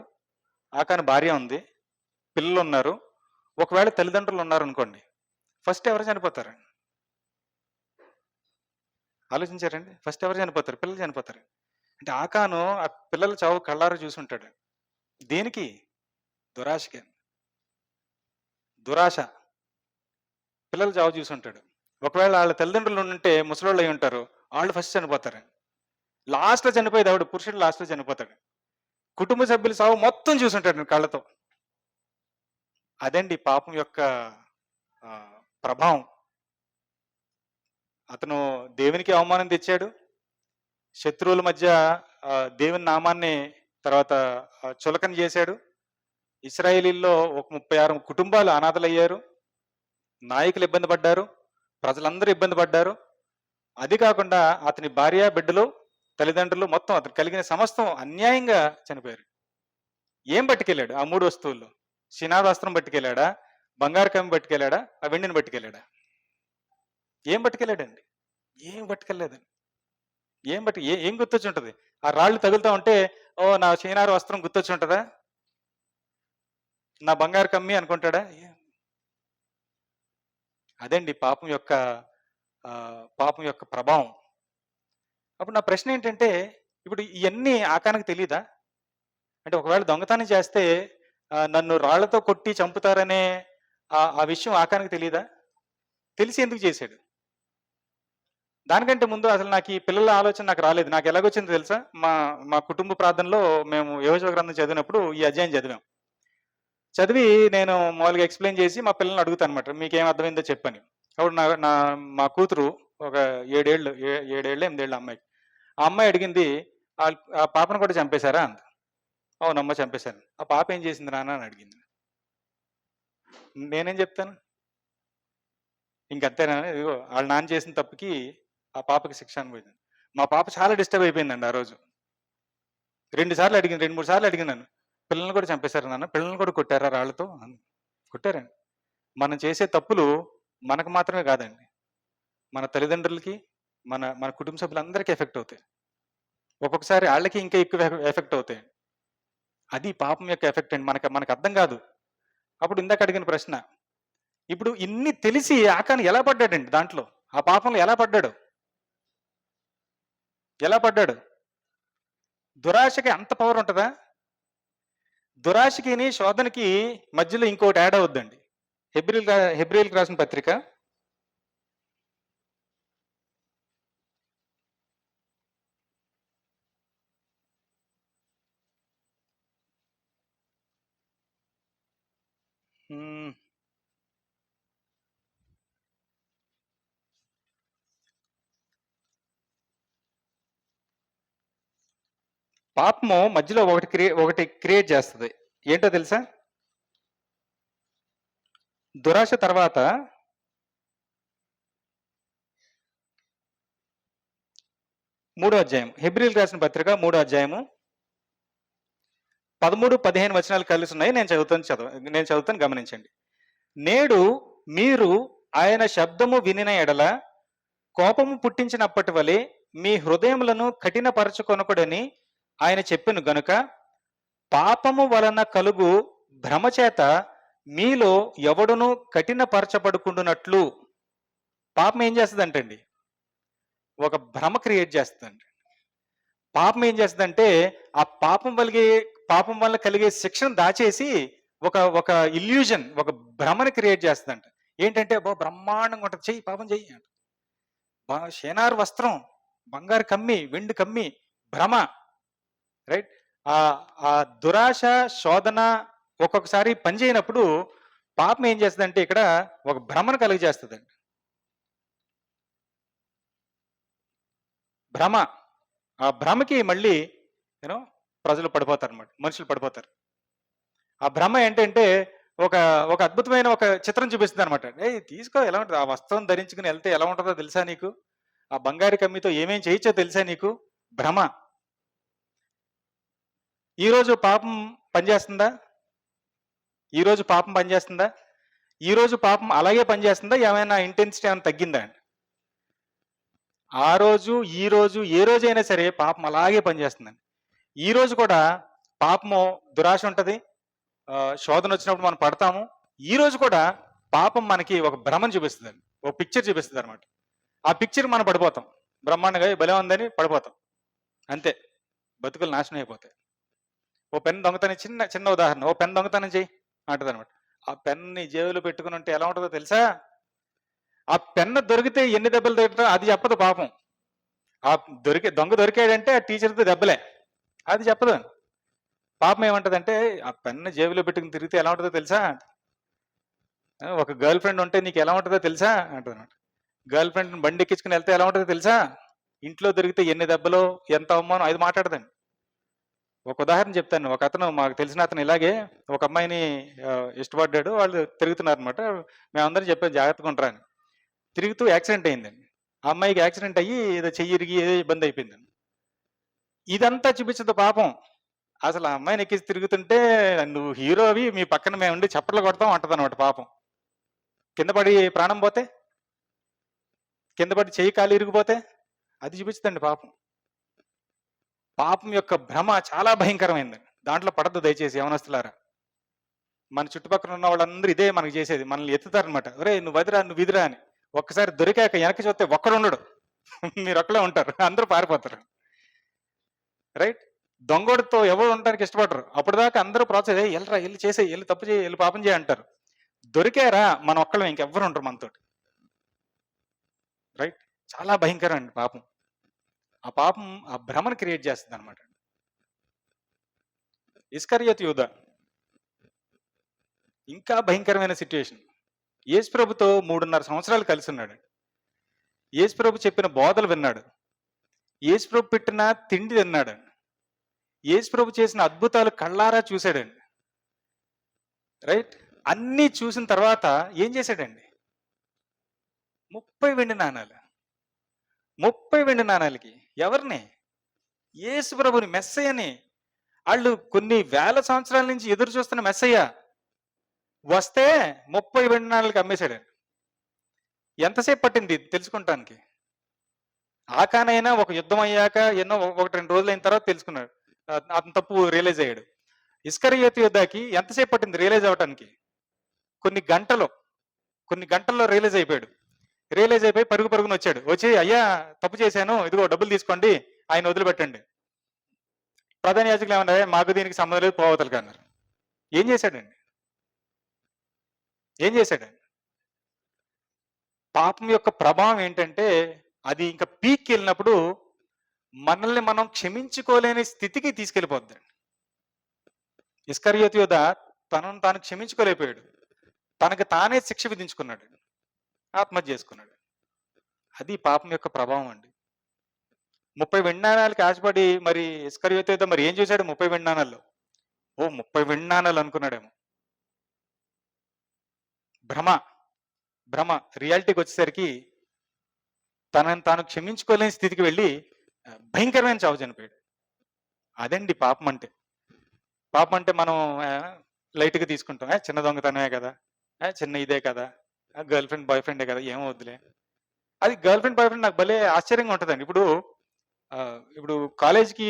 ఆకాను భార్య ఉంది, పిల్లలు ఉన్నారు. ఒకవేళ తల్లిదండ్రులు ఉన్నారు అనుకోండి, ఫస్ట్ ఎవరు చనిపోతారు? ఆలోచించారండి? ఫస్ట్ ఎవరు చనిపోతారు? పిల్లలు చనిపోతారు. అంటే ఆకాను ఆ పిల్లల చావు కళ్ళారా చూసుంటాడు. దేనికి? దురాశకి. దురాశ. పిల్లల చావు చూసుంటాడు. ఒకవేళ వాళ్ళ తల్లిదండ్రులు ఉంటే ముసలోళ్ళు అయి ఉంటారు, వాళ్ళు ఫస్ట్ చనిపోతారు. లాస్ట్లో చనిపోయేది ఆవిడ, పురుషుడు లాస్ట్లో చనిపోతాడు. కుటుంబ సభ్యుల సావు మొత్తం చూసుంటాడు కళ్ళతో. అదండి పాపం యొక్క ప్రభావం. అతను దేవునికి అవమానం తెచ్చాడు. శత్రువుల మధ్య దేవుని నామాన్ని తర్వాత చులకన చేశాడు. ఇశ్రాయేలీల్లో ఒక 36 కుటుంబాలు అనాథలయ్యారు. నాయకులు ఇబ్బంది పడ్డారు. ప్రజలందరూ ఇబ్బంది పడ్డారు. అది కాకుండా అతని భార్య, బిడ్డలు, తల్లిదండ్రులు మొత్తం అతను కలిగిన సమస్తం అన్యాయంగా చనిపోయారు. ఏం పట్టుకెళ్ళాడు ఆ 3 వస్తువుల్లో? షినార్ వస్త్రం పట్టుకెళ్ళాడా? బంగారు కమ్మి పట్టుకెళ్ళాడా? ఆ వెండిని పట్టుకెళ్ళాడా? ఏం పట్టుకెళ్ళాడండి? ఏం పట్టుకెళ్ళలేదండి. ఏం గుర్తొచ్చి ఉంటుంది? ఆ రాళ్ళు తగులుతా ఉంటే, ఓ నా షినార్ వస్త్రం గుర్తొచ్చి ఉంటుందా? నా బంగారు కమ్మి అనుకుంటాడా? అదండి పాపం యొక్క ప్రభావం. అప్పుడు నా ప్రశ్న ఏంటంటే, ఇప్పుడు ఇవన్నీ ఆకానికి తెలీదా? అంటే ఒకవేళ దొంగతనం చేస్తే నన్ను రాళ్లతో కొట్టి చంపుతారనే ఆ విషయం ఆకానికి తెలీదా? తెలిసి ఎందుకు చేశాడు? దానికంటే ముందు అసలు నాకు ఈ పిల్లల ఆలోచన నాకు రాలేదు. నాకు ఎలాగొచ్చిందో తెలుసా? మా కుటుంబ ప్రార్థనలో మేము యెహోషువ గ్రంథం చదివినప్పుడు ఈ అధ్యాయం చదివాం. చదివి నేను మామూలుగా ఎక్స్‌ప్లెయిన్ చేసి మా పిల్లల్ని అడుగుతానన్నమాట. మీకేం అర్థమైందో చెప్పని. అప్పుడు మా కూతురు ఒక 7 ఏళ్ళు 8 ఏళ్ళ అమ్మాయి. ఆ అమ్మాయి అడిగింది, ఆ పాపను కూడా చంపేశారా అంది. అవునమ్మా చంపేశాను. ఆ పాప ఏం చేసింది నాన్న అని అడిగింది. నేనేం చెప్తాను? ఇంకంతేనా? ఇదిగో వాళ్ళ నాన్న చేసిన తప్పుకి ఆ పాపకి శిక్ష అనుభవించింది. మా పాప చాలా డిస్టర్బ్ అయిపోయిందండి ఆ రోజు. 2 సార్లు అడిగింది, 2, 3 సార్లు అడిగినాను. పిల్లల్ని కూడా చంపేశారు నాన్న, పిల్లల్ని కూడా కొట్టారా రాళ్ళతో? కొట్టారండి. మనం చేసే తప్పులు మనకు మాత్రమే కాదండి, మన తల్లిదండ్రులకి, మన మన కుటుంబ సభ్యులందరికీ ఎఫెక్ట్ అవుతాయి. ఒక్కొక్కసారి వాళ్ళకి ఇంకా ఎక్కువ ఎఫెక్ట్ అవుతాయి. అది పాపం యొక్క ఎఫెక్ట్ అండి. మనకు అర్థం కాదు. అప్పుడు ఇందాక అడిగిన ప్రశ్న, ఇప్పుడు ఇన్ని తెలిసి ఆకాను ఎలా పడ్డాడండి దాంట్లో? ఆ పాపంలో ఎలా పడ్డాడు? ఎలా పడ్డాడు? దురాశకి అంత పవర్ ఉంటుందా? దురాశకిని శోధనకి మధ్యలో ఇంకోటి యాడ్ అవుద్దండి. హెబ్రీయులకు రాసిన పత్రిక 'పాపము మధ్యలో ఒకటి క్రియేట్ చేస్తది. ఏంటో తెలుసా? దురాశ తర్వాత 3వ అధ్యాయం, హెబ్రీయులకు రాసిన పత్రిక 3వ అధ్యాయము 13, 15 వచనాలు కలిసి ఉన్నాయి. నేను చదువుతాను గమనించండి. నేడు మీరు ఆయన శబ్దము వినిన ఎడల కోపము పుట్టించినప్పటి వలె మీ హృదయములను కఠినపరచుకొనకుడని ఆయన చెప్పెను గనుక పాపము వలన కలుగు భ్రమచేత మీలో ఎవడును కఠినపరచబడుకుంటున్నట్లు. పాపం ఏం చేస్తుందంటండి? ఒక భ్రమ క్రియేట్ చేస్తుందండి. పాపం ఏం చేస్తుందంటే ఆ పాపం వల్ల కలిగే శిక్షను దాచేసి ఒక ఇల్యూజన్, ఒక భ్రమని క్రియేట్ చేస్తుందంట. ఏంటంటే బ్రహ్మాండంగా ఉంటుంది, చెయ్యి పాపం చెయ్యి అంట. షేనారు వస్త్రం, బంగారు కమ్మి, వెండి కమ్మి, భ్రమ. రైట్? ఆ దురాశ, శోధన ఒక్కొక్కసారి పనిచేయనప్పుడు పాపం ఏం చేస్తుందంటే ఇక్కడ ఒక భ్రమను కలిగజేస్తుందండి. భ్రమ. ఆ భ్రమకి మళ్ళీ ప్రజలు పడిపోతారు అన్నమాట, మనుషులు పడిపోతారు. ఆ భ్రమ ఏంటంటే ఒక అద్భుతమైన ఒక చిత్రం చూపిస్తుంది అనమాట. తీసుకో, ఎలా ఉంటుంది? ఆ వస్త్రం ధరించుకుని వెళ్తే ఎలా ఉంటుందో తెలుసా నీకు? ఆ బంగారు కమ్మితో ఏమేం చేయొచ్చో తెలుసా నీకు? భ్రమ. ఈరోజు పాపం పనిచేస్తుందా? ఈరోజు పాపం పనిచేస్తుందా? ఈరోజు పాపం అలాగే పనిచేస్తుందా? ఏమైనా ఇంటెన్సిటీ ఏమైనా తగ్గిందా? ఆ రోజు ఈ రోజు ఏ రోజైనా సరే పాపం అలాగే పనిచేస్తుందండి. ఈ రోజు కూడా పాపము, దురాశ ఉంటుంది, శోధన వచ్చినప్పుడు మనం పడతాము. ఈ రోజు కూడా పాపం మనకి ఒక భ్రమను చూపిస్తుందండి, ఒక పిక్చర్ చూపిస్తుంది అనమాట. ఆ పిక్చర్ మనం పడిపోతాం, బ్రహ్మాండంగా భలే ఉందని పడిపోతాం. అంతే, బతుకులు నాశనం అయిపోతాయి. ఓ పెన్ దొంగతనం, చిన్న ఉదాహరణ, ఓ పెన్ దొంగతనం చెయ్యి అంటది అనమాట. ఆ పెన్ని జేబులో పెట్టుకుని ఉంటే ఎలా ఉంటుందో తెలుసా? ఆ పెన్ను దొరికితే ఎన్ని దెబ్బలు తగ్గుతాయో అది చెప్పదు పాపం. ఆ దొంగ దొరికాడంటే ఆ టీచర్తో దెబ్బలే, అది చెప్పదు. పాపం ఏమంటదంటే ఆ పెన్ను జేబులో పెట్టుకుని తిరిగితే ఎలా ఉంటుందో తెలుసా? ఒక గర్ల్ ఫ్రెండ్ ఉంటే నీకు ఎలా ఉంటుందో తెలుసా అంటది అనమాట. గర్ల్ ఫ్రెండ్ బండి ఎక్కించుకుని వెళ్తే ఎలా ఉంటుందో తెలుసా? ఇంట్లో దొరికితే ఎన్ని దెబ్బలో, ఎంత అవమానం, అది మాట్లాడదండి. ఒక ఉదాహరణ చెప్తాను. ఒక అతను మాకు తెలిసిన అతను ఇలాగే ఒక అమ్మాయిని ఇష్టపడ్డాడు. వాళ్ళు తిరుగుతున్నారనమాట. మేమందరం చెప్పాం జాగ్రత్తగా ఉండరా అని. తిరుగుతూ యాక్సిడెంట్ అయిందండి. ఆ అమ్మాయికి యాక్సిడెంట్ అయ్యి ఏదో చెయ్యి ఇరిగి ఏదో ఇబ్బంది అయిపోయిందండి. ఇదంతా చూపించదు పాపం. అసలు ఆ అమ్మాయిని ఎక్కించి తిరుగుతుంటే నువ్వు హీరోవి మీ పక్కన మేముండి చప్పట్లు కొడతాం అంటదనమాట పాపం. కింద పడి ప్రాణం పోతే, కింద పడి చెయ్యి కాలు ఇరిగిపోతే అది చూపించదండి పాపం. పాపం యొక్క భ్రమ చాలా భయంకరమైందండి. దాంట్లో పడద్దు దయచేసి యవనస్తులారా. మన చుట్టుపక్కల ఉన్న వాళ్ళందరూ ఇదే మనకు చేసేది. మనల్ని ఎత్తుతారనమాట. ఒరేయ్ నువ్వు వదిరా, నువ్వు ఇదిరా అని. ఒక్కసారి దొరికాక వెనక్కి చూస్తే ఒక్కడుండడు. మీరు ఒక్కలే ఉంటారు. అందరూ పారిపోతారు. రైట్? దొంగోడితో ఎవరు ఉండడానికి ఇష్టపడరు. అప్పటిదాకా అందరూ ప్రోత్సహి ఎల్రా ఎల్లి చేసేయి, ఎల్లి తప్పు చేయి, ఎల్లి పాపం చేయి అంటారు. దొరికారా మన ఒక్కళ్ళం ఇంకెవ్వరు ఉంటారు మనతోటి. రైట్? చాలా భయంకరం అండి పాపం. ఆ పాపం ఆ భ్రమను క్రియేట్ చేస్తుంది అనమాట. ఇస్కరియోతు యూదా ఇంకా భయంకరమైన సిచ్యువేషన్. యేసుప్రభుతో 3.5 సంవత్సరాలు కలిసి ఉన్నాడు. యేసుప్రభు చెప్పిన బోధలు విన్నాడు. యేసుప్రభు పెట్టిన తిండి తిన్నాడు. యేసుప్రభు చేసిన అద్భుతాలు కళ్ళారా చూశాడండి. రైట్? అన్నీ చూసిన తర్వాత ఏం చేశాడండి? 30 వెండి నాణాలు. 30 వెండి నాణాలకి ఎవరిని? యేసుప్రభుని, మెస్సయ్యని. వాళ్ళు కొన్ని వేల సంవత్సరాల నుంచి ఎదురు చూస్తున్న మెస్సయ్య వస్తే 30 వెండి నాణాలకి అమ్మేశాడండి. ఎంతసేపు పట్టింది తెలుసుకుంటానికి? ఆకానైనా ఒక యుద్ధం అయ్యాక ఎన్నో 1-2 రోజులు అయిన తర్వాత తెలుసుకున్నాడు. అతను తప్పు రియలైజ్ అయ్యాడు. ఇస్కరియోతు యూదాకి ఎంతసేపు పట్టింది రియలైజ్ అవ్వటానికి? కొన్ని గంటల్లో రియలైజ్ అయిపోయాడు. రియలైజ్ అయిపోయి పరుగున వచ్చాడు. వచ్చి అయ్యా తప్పు చేశాను, ఇదిగో డబ్బులు తీసుకోండి, ఆయన వదిలిపెట్టండి. ప్రధాన యాజకులు ఏమన్నా మాకు దీనికి సంబంధం లేదు పోవతలకి అన్నారు. ఏం చేశాడండి? పాపం యొక్క ప్రభావం ఏంటంటే అది ఇంకా పీక్కి వెళ్ళినప్పుడు మనల్ని మనం క్షమించుకోలేని స్థితికి తీసుకెళ్ళిపోద్దండి. ఇస్కరియోతు యూదా తనను తాను క్షమించుకోలేకపోయాడు. తనకు తానే శిక్ష విధించుకున్నాడు. ఆత్మహత్య చేసుకున్నాడు. అది పాపం యొక్క ప్రభావం అండి. 30 వెండి నాణాలకి ఆశపడి మరి ఇస్కరియోతు యూదా మరి ఏం చేశాడు? 30 వెండి నాణాల్లో 30 వెండి నాణాలు అనుకున్నాడేమో. భ్రమ రియాలిటీకి వచ్చేసరికి తనని తాను క్షమించుకోలేని స్థితికి వెళ్ళి భయంకరమైన చావు చనిపోయాడు. అదండి పాపం అంటే. పాపం అంటే మనం లైట్గా తీసుకుంటాం. చిన్న దొంగతనమే కదా, చిన్న ఇదే కదా, గర్ల్ ఫ్రెండ్ బాయ్ ఫ్రెండే కదా, ఏమో వద్దులే. అది గర్ల్ ఫ్రెండ్ బాయ్ ఫ్రెండ్ నాకు భలే ఆశ్చర్యంగా ఉంటుందండి. ఇప్పుడు కాలేజీకి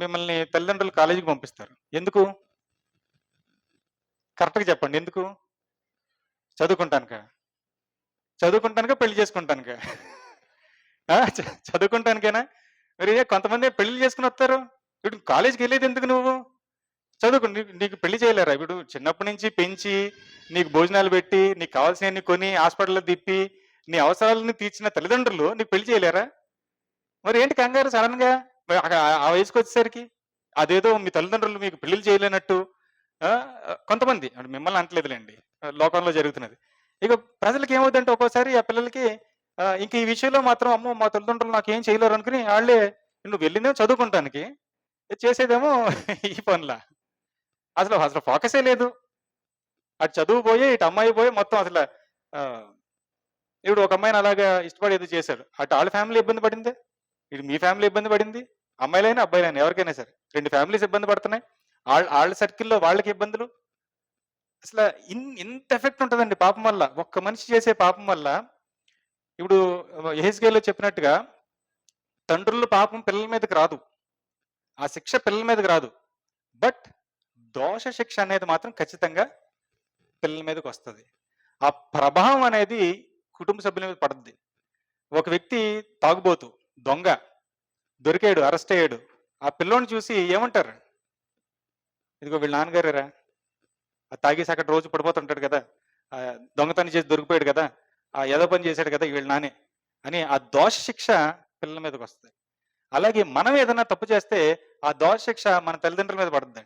మిమ్మల్ని తల్లిదండ్రులు కాలేజీకి పంపిస్తారు. ఎందుకు? కరెక్ట్గా చెప్పండి. ఎందుకు? చదువుకుంటానుక పెళ్లి చేసుకుంటానుక? చదువుకుంటానికేనా? మరి కొంతమంది పెళ్లి చేసుకుని వస్తారు. ఇప్పుడు కాలేజీకి వెళ్ళేది ఎందుకు? నువ్వు చదువుకు, నీకు పెళ్లి చేయలేరా? ఇప్పుడు చిన్నప్పటి నుంచి పెంచి నీకు భోజనాలు పెట్టి నీకు కావాల్సినవన్నీ కొని హాస్పిటల్లో తిప్పి నీ అవసరాలను తీర్చిన తల్లిదండ్రులు నీకు పెళ్లి చేయలేరా? మరి ఏంటి కంగారు సడన్ గా ఆ వయసుకు వచ్చేసరికి? అదేదో మీ తల్లిదండ్రులు మీకు పెళ్లిళ్ళు చేయలేనట్టు. కొంతమంది అంటే మిమ్మల్ని అంటలేదులేండి, లోకంలో జరుగుతున్నది. ఇక ప్రజలకు ఏమవుతుందంటే ఒక్కోసారి ఆ పిల్లలకి ఇంక ఈ విషయంలో మాత్రం అమ్మో మా తల్లిదండ్రులు నాకు ఏం చేయలేరు అనుకుని వాళ్ళే, నువ్వు వెళ్ళిందేమో చదువుకుంటానికి, చేసేదేమో ఈ పనుల. అసలు ఫోకసే లేదు. అటు చదువు పోయి ఇటు అమ్మాయి పోయి మొత్తం అసలు ఇప్పుడు ఒక అమ్మాయిని అలాగా ఇష్టపడేది చేశాడు. అటు వాళ్ళ ఫ్యామిలీ ఇబ్బంది పడింది, ఇటు మీ ఫ్యామిలీ ఇబ్బంది పడింది. అమ్మాయిలైనా అబ్బాయిలైనా ఎవరికైనా సరే 2 ఫ్యామిలీస్ ఇబ్బంది పడుతున్నాయి. వాళ్ళ సర్కిల్లో వాళ్ళకి ఇబ్బందులు. అసలు ఇంత ఎఫెక్ట్ ఉంటుందండి పాపం వల్ల. ఒక్క మనిషి చేసే పాపం వల్ల. ఇప్పుడు యెహెజ్కేలు చెప్పినట్టుగా తండ్రుల పాపం పిల్లల మీదకి రాదు, ఆ శిక్ష పిల్లల మీదకి రాదు. బట్ దోష శిక్ష అనేది మాత్రం ఖచ్చితంగా పిల్లల మీదకి వస్తుంది. ఆ ప్రభావం అనేది కుటుంబ సభ్యుల మీద పడుద్ది. ఒక వ్యక్తి తాగుబోతు, దొంగ దొరికాడు, అరెస్ట్ అయ్యాడు. ఆ పిల్లోని చూసి ఏమంటారు? ఇదిగో వీళ్ళ నాన్నగారేరా, ఆ తాగేసి అక్కడ రోజు పడిపోతుంటాడు కదా, దొంగతనం చేసి దొరికిపోయాడు కదా, ఆ ఏదో పని చేశాడు కదా వీళ్ళ నానే అని ఆ దోష శిక్ష పిల్లల మీదకి వస్తుంది. అలాగే మనం ఏదైనా తప్పు చేస్తే ఆ దోష శిక్ష మన తల్లిదండ్రుల మీద పడుద్ది,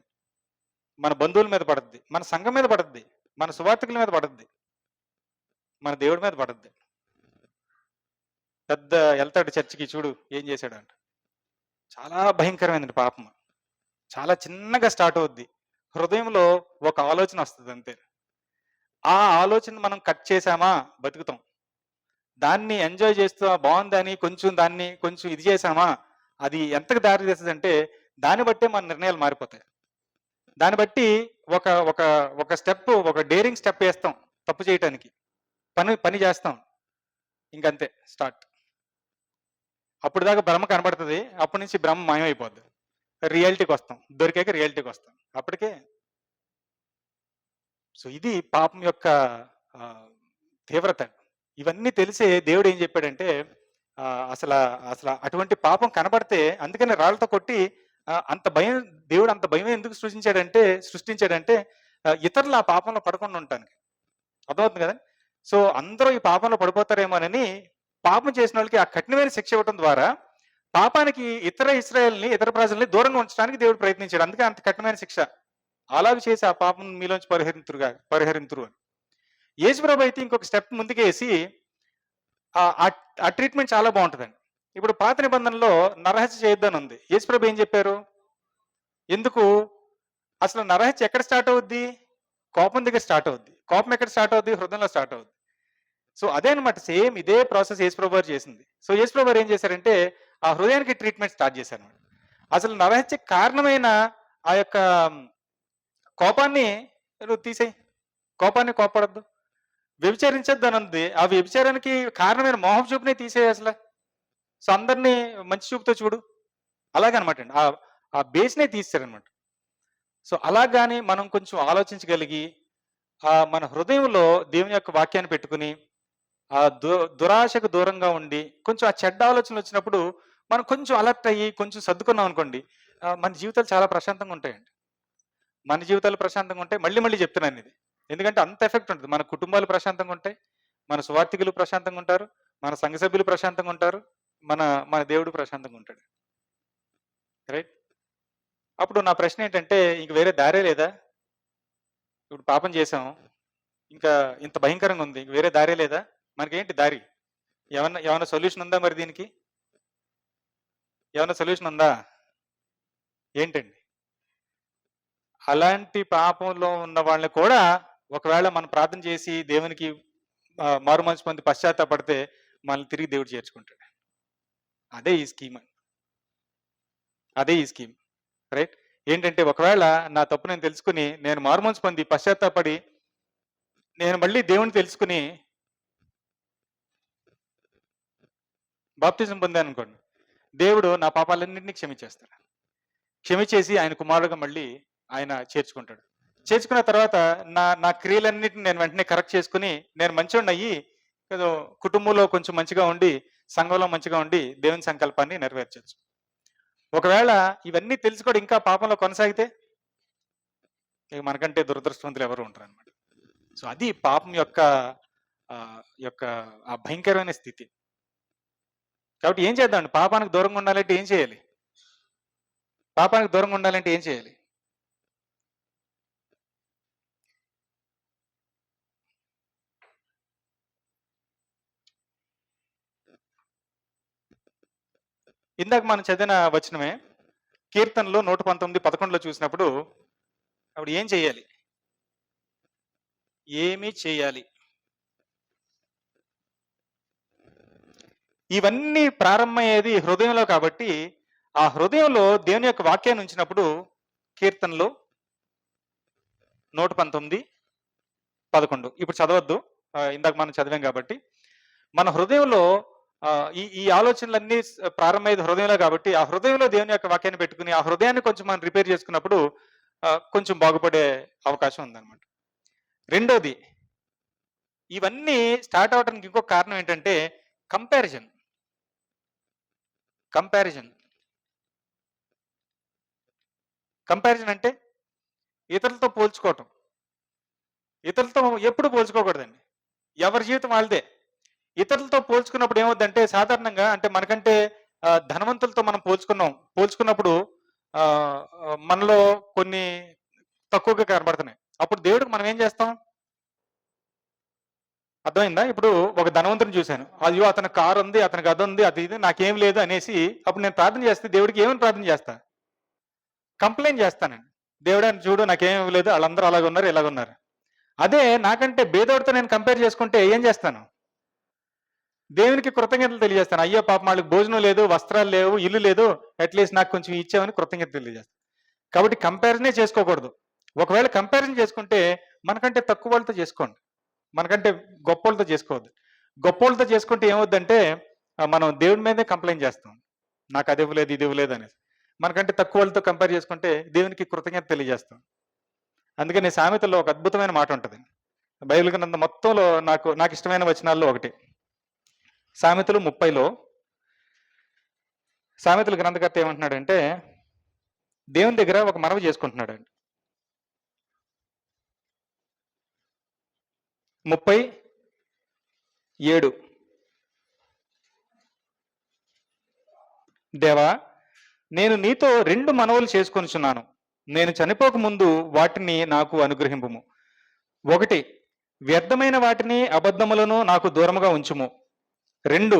మన బంధువుల మీద పడుద్ది, మన సంఘం మీద పడుద్ది, మన సువార్థికుల మీద పడుద్ది, మన దేవుడి మీద పడుద్ది. పెద్ద వెళ్తాడు చర్చికి, చూడు ఏం చేశాడు అంట. చాలా భయంకరమైనది పాపం, చాలా చిన్నగా స్టార్ట్ అవుద్ది. హృదయంలో ఒక ఆలోచన వస్తది అంతే. ఆ ఆలోచన మనం కట్ చేశామా బతుకుతాం. దాన్ని ఎంజాయ్ చేస్తూ బావుందని కొంచెం దాన్ని కొంచెం ఇది చేశామా, అది ఎంతకు దారి తీస్తదంటే దాన్ని బట్టే మన నిర్ణయాలు మారిపోతాయి. దాన్ని బట్టి ఒక ఒక ఒక ఒక డేరింగ్ స్టెప్ ఏస్తాం తప్పు చేయటానికి. పని పని చేస్తాం. ఇంకంతే స్టార్ట్. అప్పటిదాకా భ్రమ కనబడతది. అప్పటి నుంచి భ్రమ మాయమైపోద్ది. రియాలిటీకొస్తాం. దొరికాక రియాలిటీకొస్తాం. అప్పటికే సో ఇది పాపం యొక్క తీవ్రత. ఇవన్నీ తెలిసే దేవుడు ఏం చెప్పాడంటే అసల అసల అటువంటి పాపం కనబడితే అందుకని రాళ్ళతో కొట్టి అంత భయం దేవుడు అంత భయం ఎందుకు సృష్టించాడంటే ఇతరులు ఆ పాపంలో పడకుండా ఉండటానికి. అర్థమవుతుంది కదా? సో అందరూ ఈ పాపంలో పడిపోతారేమోనని పాపం చేసిన వాళ్ళకి ఆ కఠినమైన శిక్ష ఇవ్వడం ద్వారా పాపానికి ఇతర ప్రజల్ని దూరంగా ఉంచడానికి దేవుడు ప్రయత్నించాడు. అందుకే అంత కఠినమైన శిక్ష. అలాగ చేసి ఆ పాపం మీలోంచి పరిహరింతురు అని. యేసుప్రభు అయితే ఇంకొక స్టెప్ ముందుకేసి ఆ ట్రీట్మెంట్ చాలా బాగుంటుందండి. ఇప్పుడు పాత నిబంధనలో నరహత్య చేయొద్దని ఉంది. యేసుప్రభు ఏం చెప్పారు? ఎందుకు? అసలు నరహత్య ఎక్కడ స్టార్ట్ అవుద్ది? కోపం దగ్గర స్టార్ట్ అవుద్ది. కోపం ఎక్కడ స్టార్ట్ అవుద్ది? హృదయంలో స్టార్ట్ అవుద్ది. సో అదే అనమాట, సేమ్ ఇదే ప్రాసెస్ యేసుప్రభు వారు చేసింది. సో యేసుప్రభు వారు ఏం చేశారంటే ఆ హృదయానికి ట్రీట్మెంట్ స్టార్ట్ చేశారు. అసలు నరహత్య కారణమైన ఆ యొక్క కోపాన్ని నువ్వు తీసేయి. కోపాన్ని కోపడద్దు. వ్యభిచరించొద్దు అని ఉంది. ఆ వ్యభిచారానికి కారణమైన మోహం చూపునే తీసేయి అసలు. సో అందరినీ మంచి చూపుతో చూడు. అలాగనమాట అండి. ఆ బేస్‌నే తీసేశారనమాట. సో అలాగాని మనం కొంచెం ఆలోచించగలిగి మన హృదయంలో దేవుని యొక్క వాక్యాన్ని పెట్టుకుని ఆ దురాశకు దూరంగా ఉండి కొంచెం ఆ చెడ్డ ఆలోచనలు వచ్చినప్పుడు మనం కొంచెం అలర్ట్ అయ్యి కొంచెం సర్దుకున్నాం అనుకోండి, మన జీవితాలు చాలా ప్రశాంతంగా ఉంటాయండి. మన జీవితాలు ప్రశాంతంగా ఉంటాయి. మళ్ళీ మళ్ళీ చెప్తున్నాను ఇది. ఎందుకంటే అంత ఎఫెక్ట్ ఉంటుంది. మన కుటుంబాలు ప్రశాంతంగా ఉంటాయి. మన సువార్థికులు ప్రశాంతంగా ఉంటారు. మన సంఘ సభ్యులు ప్రశాంతంగా ఉంటారు. మన మన దేవుడు ప్రశాంతంగా ఉంటాడు. రైట్? అప్పుడు నా ప్రశ్న ఏంటంటే ఇంక వేరే దారే లేదా? ఇప్పుడు పాపం చేసాం. ఇంకా ఇంత భయంకరంగా ఉంది. ఇంక వేరే దారే లేదా? మనకేంటి దారి? ఏమన్నా సొల్యూషన్ ఉందా మరి దీనికి? ఏమన్నా సొల్యూషన్ ఉందా? ఏంటండి? అలాంటి పాపంలో ఉన్న వాళ్ళని కూడా ఒకవేళ మనం ప్రార్థన చేసి దేవునికి మారు మనసు పొంది పశ్చాత్తాపడితే మనల్ని తిరిగి దేవుడు చేర్చుకుంటాడు. అదే ఈ స్కీమ్. అదే ఈ స్కీమ్. రైట్? ఏంటంటే ఒకవేళ నా తప్పు నేను తెలుసుకుని నేను మారు మనసు పొంది పశ్చాత్తాపడి నేను మళ్ళీ దేవుని తెలుసుకుని బాప్తిజం పొందాను అనుకోండి, దేవుడు నా పాపాలన్నింటినీ క్షమించేస్తాడు. క్షమించేసి ఆయన కుమారుడుగా మళ్ళీ ఆయన చేర్చుకుంటాడు. చేర్చుకున్న తర్వాత నా క్రియలన్నిటిని నేను వెంటనే కరెక్ట్ చేసుకుని నేను మంచోడిని అయ్యి ఏదో కుటుంబంలో కొంచెం మంచిగా ఉండి సంఘంలో మంచిగా ఉండి దేవుని సంకల్పాన్ని నెరవేర్చవచ్చు. ఒకవేళ ఇవన్నీ తెలిసి కూడా ఇంకా పాపంలో కొనసాగితే ఇక మనకంటే దురదృష్టవంతులు ఎవరు ఉంటారు అనమాట. సో అది పాపం యొక్క ఆ భయంకరమైన స్థితి. కాబట్టి ఏం చేద్దాం? పాపానికి దూరంగా ఉండాలంటే ఏం చేయాలి? పాపానికి దూరంగా ఉండాలంటే ఏం చేయాలి? ఇందాక మనం చదివిన వచనమే కీర్తనలో 119:11 చూసినప్పుడు అప్పుడు ఏం చేయాలి? ఏమి చేయాలి? ఇవన్నీ ప్రారంభమయ్యేది హృదయంలో కాబట్టి ఆ హృదయంలో దేవుని యొక్క వాక్యాన్ని ఉంచినప్పుడు కీర్తనలో 119:11 ఇప్పుడు చదవద్దు, ఇందాక మనం చదివాం కాబట్టి మన హృదయంలో ఈ ఆలోచనలన్నీ ప్రారంభమయ్యేది హృదయంలో కాబట్టి ఆ హృదయంలో దేవుని యొక్క వాక్యాన్ని పెట్టుకుని ఆ హృదయాన్ని కొంచెం మనం రిపేర్ చేసుకున్నప్పుడు కొంచెం బాగుపడే అవకాశం ఉందన్నమాట. రెండోది, ఇవన్నీ స్టార్ట్ అవడానికి ఇంకొక కారణం ఏంటంటే కంపారిజన్. కంపారిజన్ అంటే ఇతరులతో పోల్చుకోవటం. ఇతరులతో ఎప్పుడు పోల్చుకోకూడదండి. ఎవరి జీవితం వాళ్ళదే. ఇతరులతో పోల్చుకున్నప్పుడు ఏమవుద్దంటే సాధారణంగా అంటే మనకంటే ధనవంతులతో మనం పోల్చుకున్నప్పుడు మనలో కొన్ని తక్కువగా కనబడుతున్నాయి. అప్పుడు దేవుడికి మనం ఏం చేస్తాం? అర్థమైందా? ఇప్పుడు ఒక ధనవంతుని చూశాను, అయ్యో అతని కారు ఉంది, అతనికి అది ఉంది, అది ఇది, నాకేం లేదు అనేసి అప్పుడు నేను ప్రార్థన చేస్తే దేవుడికి ఏమని ప్రార్థన చేస్తా? కంప్లైంట్ చేస్తానండి. దేవుడా చూడు నాకేం ఇవ్వలేదు. ఆళ్ళందరూ అలాగున్నారు, ఇలాగున్నారు. అదే నాకంటే బేదోడితో నేను కంపేర్ చేసుకుంటే ఏం చేస్తాను? దేవునికి కృతజ్ఞతలు తెలియజేస్తాను. అయ్యో పాపం వాళ్ళకి భోజనం లేదు, వస్త్రాలు లేవు, ఇల్లు లేదు. అట్‌లీస్ట్ నాకు కొంచెం ఇచ్చావని కృతజ్ఞతలు తెలియజేస్తాను. కాబట్టి కంపారిజనే చేసుకోకూడదు. ఒకవేళ కంపారిజన్ చేసుకుంటే మనకంటే తక్కువ వాళ్ళతో చేసుకోండి. మనకంటే గొప్పోళ్ళతో చేసుకోవద్దు. గొప్పోళ్ళతో చేసుకుంటే ఏమవుద్దంటే మనం దేవుడి మీదే కంప్లెయింట్ చేస్తాం. నాకు అది ఇవ్వలేదు, ఇది ఇవ్వలేదు అనేసి. మనకంటే తక్కువ వాళ్ళతో కంపేర్ చేసుకుంటే దేవునికి కృతజ్ఞత తెలియజేస్తాం. అందుకని సామెతల్లో ఒక అద్భుతమైన మాట ఉంటది. బైబిల్ గ్రంథం మొత్తంలో నాకు ఇష్టమైన వచనాల్లో ఒకటి. సామెతలు 30లో సామెతల గ్రంథకర్త ఏమంటున్నాడంటే దేవుని దగ్గర ఒక మనవి చేసుకుంటున్నాడండి. 37 దేవా నేను నీతో 2 మనవులు చేసుకొనుచున్నాను. నేను చనిపోక ముందు వాటిని నాకు అనుగ్రహింపుము. 1 వ్యర్థమైన వాటిని అబద్ధములను నాకు దూరముగా ఉంచుము. 2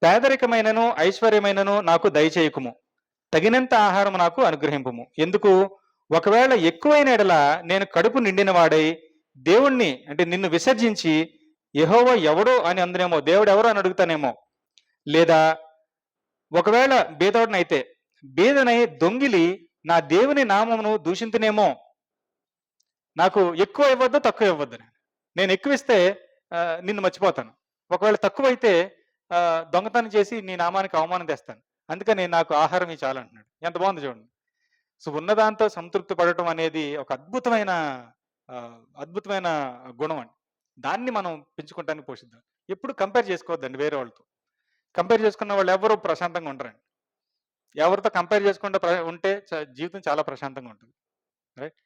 పేదరికమైనను ఐశ్వర్యమైనను నాకు దయచేయకుము. తగినంత ఆహారము నాకు అనుగ్రహింపుము. ఎందుకు? ఒకవేళ ఎక్కువైన ఎడల నేను కడుపు నిండిన వాడై దేవుణ్ణి అంటే నిన్ను విసర్జించి యెహోవా ఎవడో అని అందునేమో, దేవుడు ఎవరో అని అడుగుతానేమో. లేదా ఒకవేళ బీదోడనైతే బీదనై దొంగిలి నా దేవుని నామమును దూషింతునేమో. నాకు ఎక్కువ ఇవ్వద్దు, తక్కువ ఇవ్వద్దు. నేను ఎక్కువ ఇస్తే నిన్ను మర్చిపోతాను. ఒకవేళ తక్కువైతే దొంగతనం చేసి నీ నామానికి అవమానం తెస్తాను. అందుకని నాకు ఆహారం చాలు అంటున్నాడు. ఎంత బాగుంది చూడండి. సో ఉన్నదాంతో సంతృప్తి పడటం అనేది ఒక అద్భుతమైన గుణం అండి. దాన్ని మనం పెంచుకుంటానికి పోషిద్దాం. ఎప్పుడు కంపేర్ చేసుకోవద్దండి వేరే వాళ్ళతో. కంపేర్ చేసుకున్న వాళ్ళు ఎవరు ప్రశాంతంగా ఉండరండి. ఎవరితో కంపేర్ చేసుకుంటే ఉంటే జీవితం చాలా ప్రశాంతంగా ఉంటుంది. రైట్?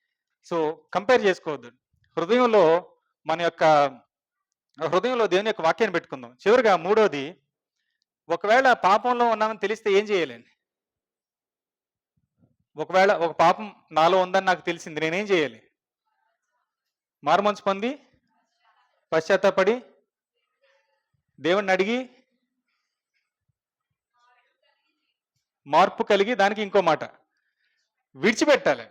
సో కంపేర్ చేసుకోవద్దు. హృదయంలో దేవుని యొక్క వాక్యాన్ని పెట్టుకుందాం. చివరిగా 3వది, ఒకవేళ పాపంలో ఉన్నామని తెలిస్తే ఏం చేయాలండి? ఒకవేళ ఒక పాపం నాలో ఉందని నాకు తెలిసింది, నేనేం చేయాలి? మారుమనసు పొంది పశ్చాత్తాపడి దేవుణ్ణి అడిగి మార్పు కలిగి దానికి ఇంకో మాట విడిచిపెట్టాలి.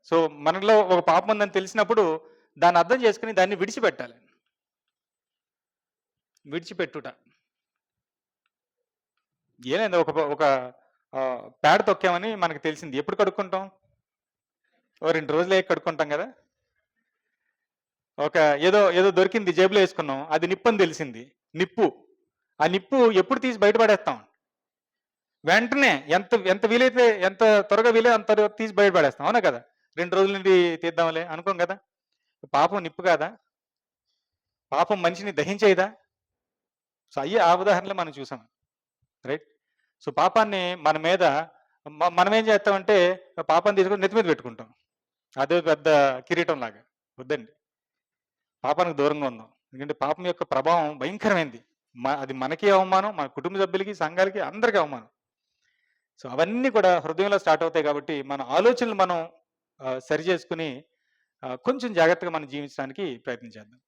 సో మనలో ఒక పాపం ఉందని తెలిసినప్పుడు దాన్ని అర్థం చేసుకుని దాన్ని విడిచిపెట్టాలి. విడిచిపెట్టుట ఏమైంది? ఒక పేడ తొక్కామని మనకు తెలిసింది. ఎప్పుడు కడుక్కుంటాం? ఓ 2 రోజులు కడుక్కుంటాం కదా. ఏదో దొరికింది, జేబులో వేసుకున్నాం, అది నిప్పు అని తెలిసింది. ఆ నిప్పు ఎప్పుడు తీసి బయటపడేస్తాం? వెంటనే ఎంత వీలైతే, ఎంత త్వరగా వీలైతే అంత తీసి బయటపడేస్తాం. అవునా కదా? 2 రోజుల నుండి తీద్దాంలే అనుకోం కదా. పాపం నిప్పు కాదా? పాపం మనిషిని దహించేదా? సో అయ్యే ఆ ఉదాహరణలు మనం చూసాం. రైట్? సో పాపాన్ని మన మీద మనం ఏం చేస్తామంటే పాపాన్ని తీసుకొని నెత్తి మీద పెట్టుకుంటాం. అదే పెద్ద కిరీటం లాగా. వద్దండి, పాపానికి దూరంగా ఉందాం. ఎందుకంటే పాపం యొక్క ప్రభావం భయంకరమైంది. అది మనకి అవమానం, మన కుటుంబ సభ్యులకి, సంఘాలకి, అందరికీ అవమానం. సో అవన్నీ కూడా హృదయంలో స్టార్ట్ అవుతాయి. కాబట్టి మన ఆలోచనలు మనం సరి చేసుకుని కొంచెం జాగ్రత్తగా మనం జీవించడానికి ప్రయత్నించేద్దాం.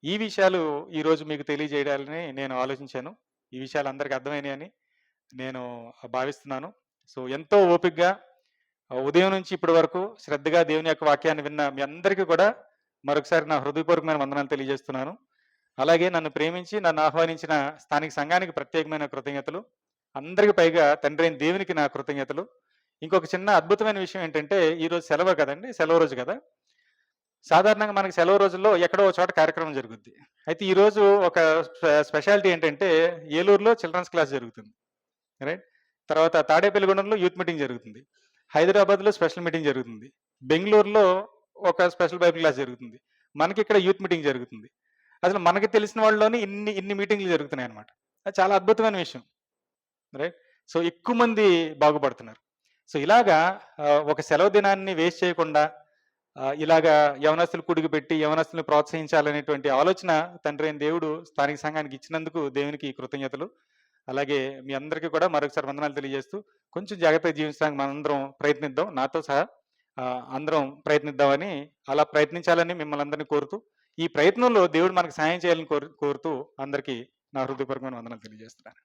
ఈ విషయాలు ఈరోజు మీకు తెలియజేయాలని నేను ఆలోచించాను. ఈ విషయాలు అందరికీ అర్థమైనాయని నేను భావిస్తున్నాను. సో ఎంతో ఓపికగా ఉదయం నుంచి ఇప్పటి వరకు శ్రద్ధగా దేవుని యొక్క వాక్యాన్ని విన్న మీ అందరికీ కూడా మరొకసారి నా హృదయపూర్వకమైన వందనాలు తెలియజేస్తున్నాను. అలాగే నన్ను ప్రేమించి నన్ను ఆహ్వానించిన స్థానిక సంఘానికి ప్రత్యేకమైన కృతజ్ఞతలు. అందరికి పైగా తండ్రి అయిన దేవునికి నా కృతజ్ఞతలు. ఇంకొక చిన్న అద్భుతమైన విషయం ఏంటంటే, ఈరోజు సెలవు కదండి, సెలవు రోజు కదా. సాధారణంగా మనకి సెలవు రోజుల్లో ఎక్కడో ఒక చోట కార్యక్రమం జరుగుద్ది. అయితే ఈరోజు ఒక స్పెషాలిటీ ఏంటంటే, ఏలూరులో చిల్డ్రన్స్ క్లాస్ జరుగుతుంది. రైట్? తర్వాత తాడేపల్లిగూడెంలో యూత్ మీటింగ్ జరుగుతుంది. హైదరాబాద్లో స్పెషల్ మీటింగ్ జరుగుతుంది. బెంగళూరులో ఒక స్పెషల్ బైబిల్ క్లాస్ జరుగుతుంది. మనకి ఇక్కడ యూత్ మీటింగ్ జరుగుతుంది. అసలు మనకి తెలిసిన వాళ్ళలోనే ఇన్ని మీటింగ్లు జరుగుతున్నాయి అనమాట. అది చాలా అద్భుతమైన విషయం. రైట్? సో ఎక్కువ మంది బాగుపడుతున్నారు. సో ఇలాగా ఒక సెలవు దినాన్ని వేస్ట్ చేయకుండా ఇలాగా యవనస్తులు కుడికి పెట్టి యవనస్తులను ప్రోత్సహించాలనేటువంటి ఆలోచన తండ్రి అయిన దేవుడు స్థానిక సంఘానికి ఇచ్చినందుకు దేవునికి కృతజ్ఞతలు. అలాగే మీ అందరికీ కూడా మరొకసారి వందనాలు తెలియజేస్తూ కొంచెం జాగ్రత్తగా జీవించడానికి మనందరం ప్రయత్నిద్దాం. నాతో సహా అందరం ప్రయత్నిద్దామని, అలా ప్రయత్నించాలని మిమ్మల్ని అందరినీ కోరుతూ, ఈ ప్రయత్నంలో దేవుడు మనకు సాయం చేయాలని కోరుతూ అందరికీ నా హృదయపూర్వకమైన వందనాలు తెలియజేస్తున్నాను.